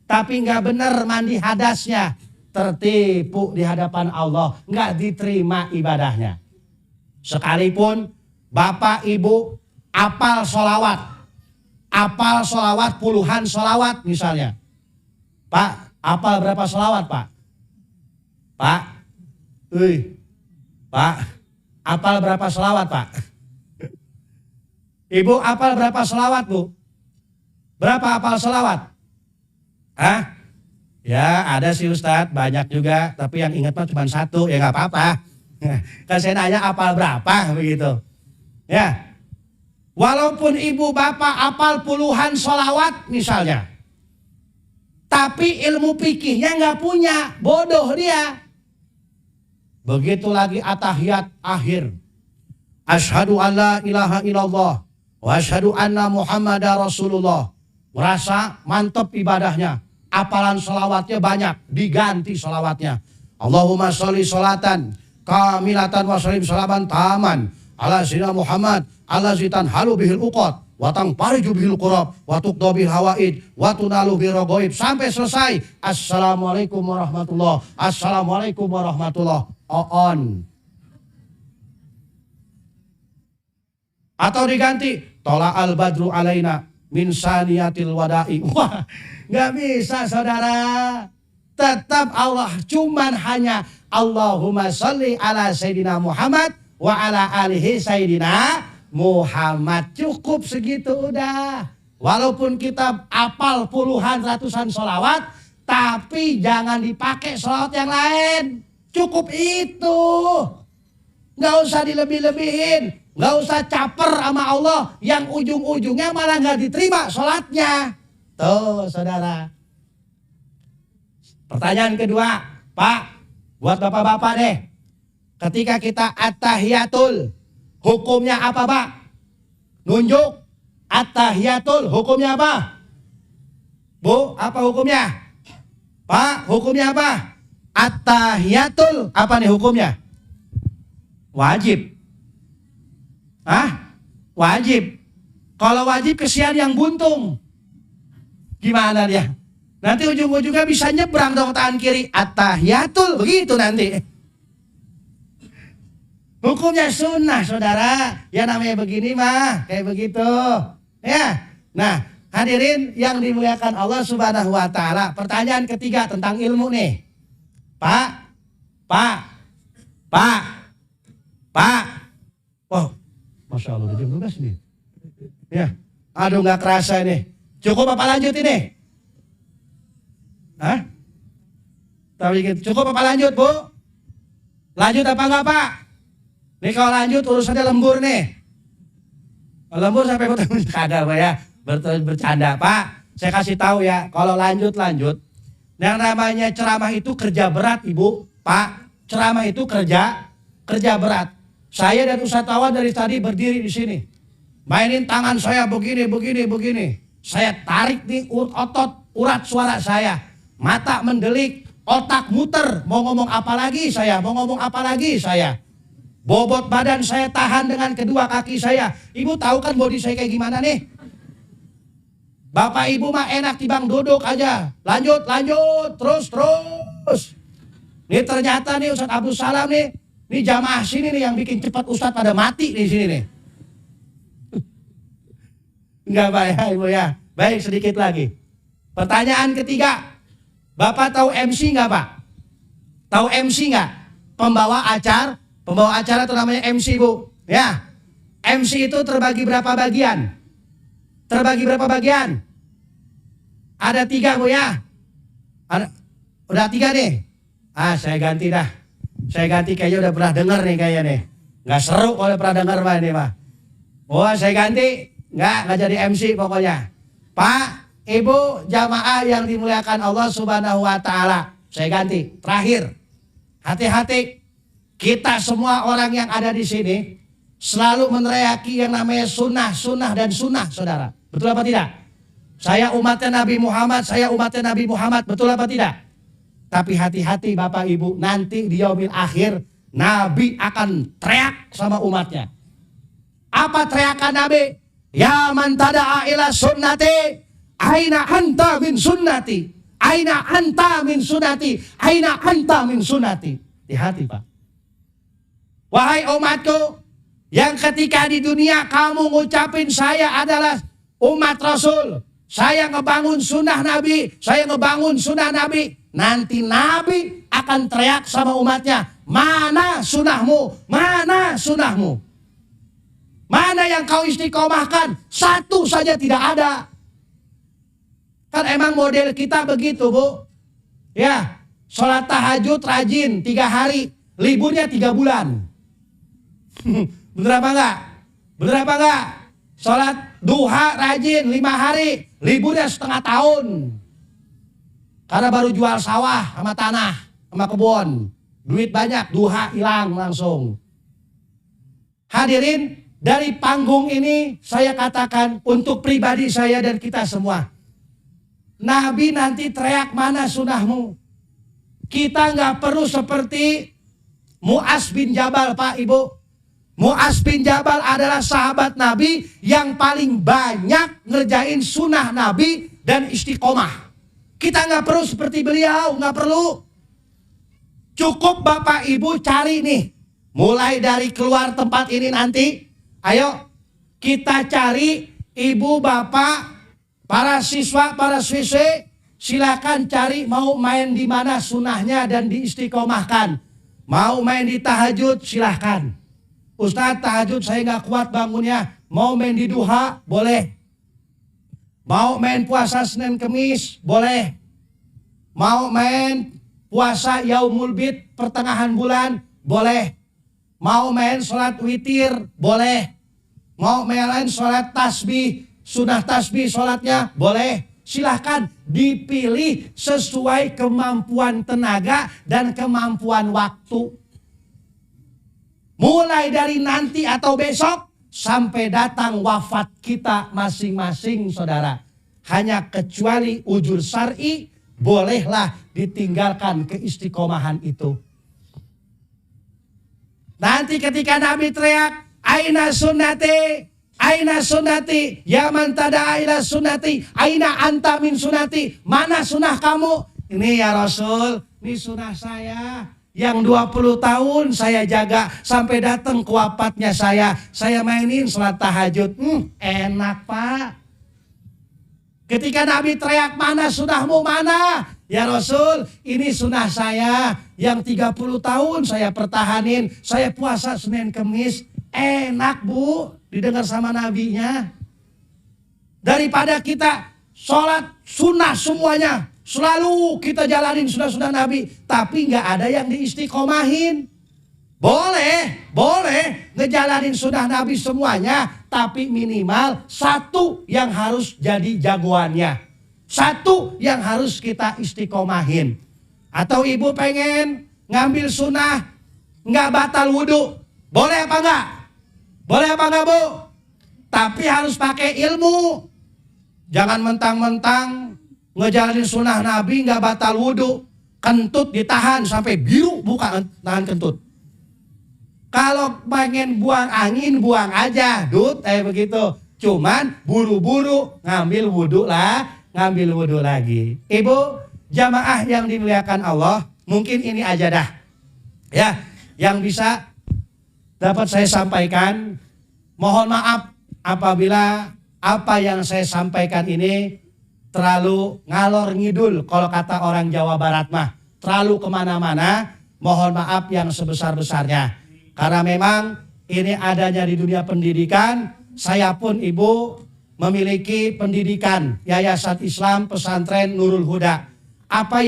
tapi nggak benar mandi hadasnya. Tertipu di hadapan Allah, nggak diterima ibadahnya. Sekalipun Bapak Ibu apal sholawat puluhan sholawat misalnya. Pak, apal berapa sholawat Pak? Pak, Pak, apal berapa sholawat Pak? Ibu apal berapa sholawat Bu? Berapa apal sholawat? Ya ada sih Ustadz, banyak juga, tapi yang ingat mah cuma satu, ya nggak apa-apa. Kan saya nanya apal berapa begitu. Ya, walaupun ibu bapak apal puluhan sholawat misalnya, tapi ilmu fikihnya nggak punya, bodoh dia. Begitu lagi atahiyat akhir. Asyhadu alla ilaha illallah wa asyhadu anna Muhammadar Rasulullah. Merasa mantap ibadahnya. Apalan sholawatnya banyak, diganti sholawatnya. Allahumma sholli sholatan kamilatan wa shollim sholaban taman ala sayyidina Muhammad ala zitan halu bihil uqad wa tangpariju bihil qurab wa tuqda bil hawaid wa tunalu bil raghaib sampai selesai. Assalamualaikum warahmatullah. Assalamualaikum warahmatullah. On. Atau diganti tola al badru alaina min saniyatil wada'i. Wah, nggak bisa saudara. Tetap Allah, cuman hanya Allahumma sholli ala Sayyidina Muhammad wa ala alihi Sayyidina Muhammad. Cukup segitu udah. Walaupun kita apal puluhan ratusan sholawat, tapi jangan dipakai sholawat yang lain. Cukup itu. Nggak usah dilebih-lebihin. Nggak usah caper sama Allah yang ujung-ujungnya malah nggak diterima sholatnya. Tuh saudara. Pertanyaan kedua, Pak, buat bapak-bapak deh. Ketika kita at-tahiyatul, hukumnya apa, Pak? Nunjuk. At-tahiyatul, hukumnya apa? Bu, apa hukumnya? Pak, hukumnya apa? At-tahiyatul, apa nih hukumnya? Wajib. Hah? Wajib. Kalau wajib kesian yang buntung. Gimana dia? Nanti ujung-ujungnya bisa nyebrang dong tangan kiri. At-tahiyatul, begitu nanti. Hukumnya sunnah, saudara. Ya namanya begini mah, kayak begitu. Ya. Nah, hadirin yang dimuliakan Allah Subhanahu wa taala. Pertanyaan ketiga tentang ilmu nih. Pak. Wow, Masya Allah, udah jam 12 nih. Ya, aduh nggak kerasa ini. Cukup apa lanjut ini? Hah? Tapi gitu. Cukup apa lanjut, Bu? Lanjut apa enggak, Pak? Nih kalau lanjut urusannya lembur nih. Lembur sampai kagak, Pak ya. Bercanda, Pak. Saya kasih tahu ya, kalau lanjut. Yang namanya ceramah itu kerja berat, Ibu, Pak. Ceramah itu kerja berat. Saya dan Ustaz Tawan dari tadi berdiri di sini. Mainin tangan saya begini. Saya tarik nih otot urat suara saya. Mata mendelik, otak muter. Mau ngomong apa lagi saya? Bobot badan saya tahan dengan kedua kaki saya. Ibu tahu kan body saya kayak gimana nih? Bapak Ibu mah enak tibang duduk aja. Lanjut, terus. Nih ternyata nih Ustaz Abdul Salam nih. Ini jamaah sini nih yang bikin cepat Ustadz pada mati di sini nih. Enggak Pak ya Ibu ya. Baik, sedikit lagi. Pertanyaan ketiga. Bapak tahu MC enggak, Pak? Tahu MC enggak? Pembawa acara itu namanya MC, Bu. Ya. MC itu terbagi berapa bagian? Ada 3, Bu ya. Udah 3 nih. Saya ganti dah. Kayaknya udah pernah dengar nih kayaknya nih. Nggak seru kalau pernah dengar Pak ini Pak. Saya ganti. Nggak jadi MC pokoknya. Pak, Ibu jamaah yang dimuliakan Allah Subhanahu wa taala. Saya ganti. Terakhir. Hati-hati. Kita semua orang yang ada di sini selalu meneriaki yang namanya sunnah, saudara. Betul apa tidak? Saya umatnya Nabi Muhammad, betul apa tidak? Tapi hati-hati Bapak Ibu, nanti di yaumil akhir Nabi akan teriak sama umatnya. Apa teriakan Nabi? Ya man tada'a ila sunnati, aina anta min sunnati. Aina anta min sunnati. Aina anta min sunnati. Hati-hati Pak. Wahai umatku, yang ketika di dunia kamu ngucapin saya adalah umat Rasul. Saya ngebangun sunnah Nabi. Nanti Nabi akan teriak sama umatnya, mana sunnahmu? Mana yang kau istiqomahkan? Satu saja tidak ada. Kan emang model kita begitu, Bu. Ya, sholat tahajud rajin 3 hari, liburnya 3 bulan. Bener apa enggak? Sholat duha rajin 5 hari, liburnya setengah tahun. Karena baru jual sawah sama tanah, sama kebun. Duit banyak, duha hilang langsung. Hadirin, dari panggung ini saya katakan untuk pribadi saya dan kita semua. Nabi nanti teriak mana sunnahmu. Kita nggak perlu seperti Mu'az bin Jabal, Pak Ibu. Mu'az bin Jabal adalah sahabat Nabi yang paling banyak ngerjain sunnah Nabi dan istiqomah. Kita nggak perlu seperti beliau, nggak perlu. Cukup Bapak Ibu cari nih, mulai dari keluar tempat ini nanti, ayo kita cari ibu bapak, para siswa, para siswi, silakan cari mau main di mana sunnahnya dan diistiqomahkan. Mau main di tahajud silahkan. Ustadz tahajud saya nggak kuat bangunnya, mau main di duha boleh. Mau main puasa Senin Kemis boleh. Mau main puasa Yaumul Bid pertengahan bulan boleh. Mau main sholat witir boleh. Mau main sholat tasbih, sunnah tasbih sholatnya boleh. silahkan dipilih sesuai kemampuan tenaga dan kemampuan waktu. Mulai dari nanti atau besok sampai datang wafat kita masing-masing saudara. Hanya kecuali ujur syar'i bolehlah ditinggalkan keistiqomahan itu. Nanti ketika Nabi teriak, aina sunnati, aina sunnati, ya man tada'a ila sunnati, aina anta min sunnati, mana sunnah kamu? Ini ya Rasul, ini sunnah saya. Yang 20 tahun saya jaga sampai datang ke wafatnya saya mainin sholat tahajud. Enak Pak. Ketika Nabi teriak, mana sunnahmu, mana? Ya Rasul, ini sunnah saya yang 30 tahun saya pertahanin. Saya puasa Senin Kemis. Enak Bu, didengar sama nabinya. Daripada kita sholat sunnah semuanya. Selalu kita jalanin sunnah-sunnah Nabi. Tapi gak ada yang diistiqomahin. Boleh ngejalanin sunnah Nabi semuanya. Tapi minimal satu yang harus jadi jagoannya. Satu yang harus kita istiqomahin. Atau ibu pengen ngambil sunnah nggak batal wudhu. Boleh apa enggak? Boleh apa enggak Bu? Tapi harus pakai ilmu. Jangan mentang-mentang ngejalanin sunnah Nabi nggak batal wudhu. Kentut ditahan sampai biru bukan tahan kentut. Kalau pengen buang angin buang aja, Dut, begitu. Cuman buru-buru ngambil wudhu lah. Ngambil wudhu lagi. Ibu jamaah yang dimuliakan Allah, mungkin ini aja dah ya yang bisa dapat saya sampaikan. Mohon maaf apabila apa yang saya sampaikan ini terlalu ngalor ngidul, kalau kata orang Jawa Barat mah terlalu kemana-mana. Mohon maaf yang sebesar-besarnya, karena memang ini adanya di dunia pendidikan. Saya pun ibu memiliki pendidikan Yayasan Islam Pesantren Nurul Huda. Apa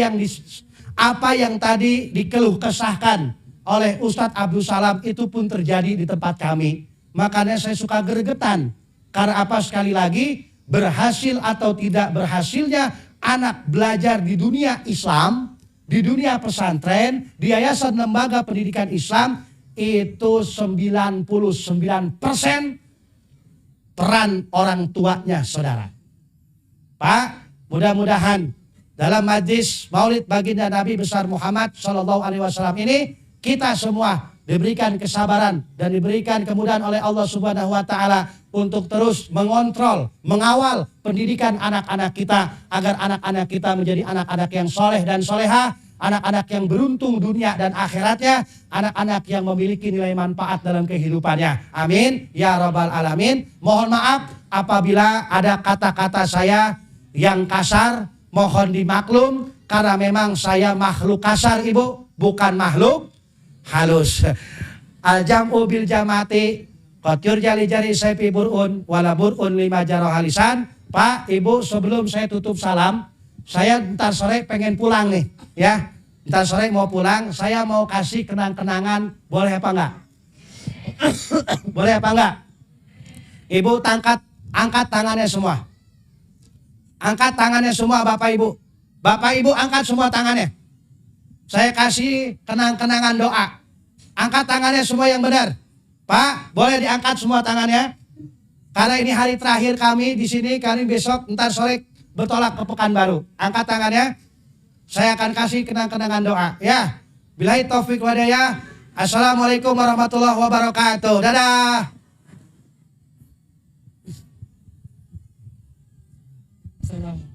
yang tadi dikeluh kesahkan oleh Ustadz Abdul Salam itu pun terjadi di tempat kami. Makanya saya suka gregetan. Karena apa, sekali lagi, berhasil atau tidak berhasilnya anak belajar di dunia Islam, di dunia pesantren, di Yayasan Lembaga Pendidikan Islam, itu 99% peran orang tuanya saudara. Pak, mudah-mudahan dalam majlis Maulid Baginda Nabi besar Muhammad SAW ini kita semua diberikan kesabaran dan diberikan kemudahan oleh Allah Subhanahu wa taala untuk terus mengontrol, mengawal pendidikan anak-anak kita agar anak-anak kita menjadi anak-anak yang soleh dan soleha, anak-anak yang beruntung dunia dan akhiratnya, anak-anak yang memiliki nilai manfaat dalam kehidupannya. Amin ya rabbal alamin. Mohon maaf apabila ada kata-kata saya yang kasar, mohon dimaklum karena memang saya makhluk kasar ibu, bukan makhluk halus. Al-jam'u bil jamati qatyur jali-jari sayfi bur'un wala bur'un lima jaroh halisan. Pak, ibu, sebelum saya tutup salam, saya ntar sore pengen pulang nih, ya. Ntar sore mau pulang, saya mau kasih kenang-kenangan, boleh apa enggak? Boleh apa enggak? Ibu angkat tangannya semua. Angkat tangannya semua Bapak Ibu. Bapak Ibu angkat semua tangannya. Saya kasih kenang-kenangan doa. Angkat tangannya semua yang benar. Pak, boleh diangkat semua tangannya. Karena ini hari terakhir kami di sini, kami besok ntar sore bertolak ke Pekanbaru. Angkat tangannya. Saya akan kasih kenang-kenangan doa. Ya. Billahi taufik wa hidayah. Assalamualaikum warahmatullahi wabarakatuh. Dadah. Salam.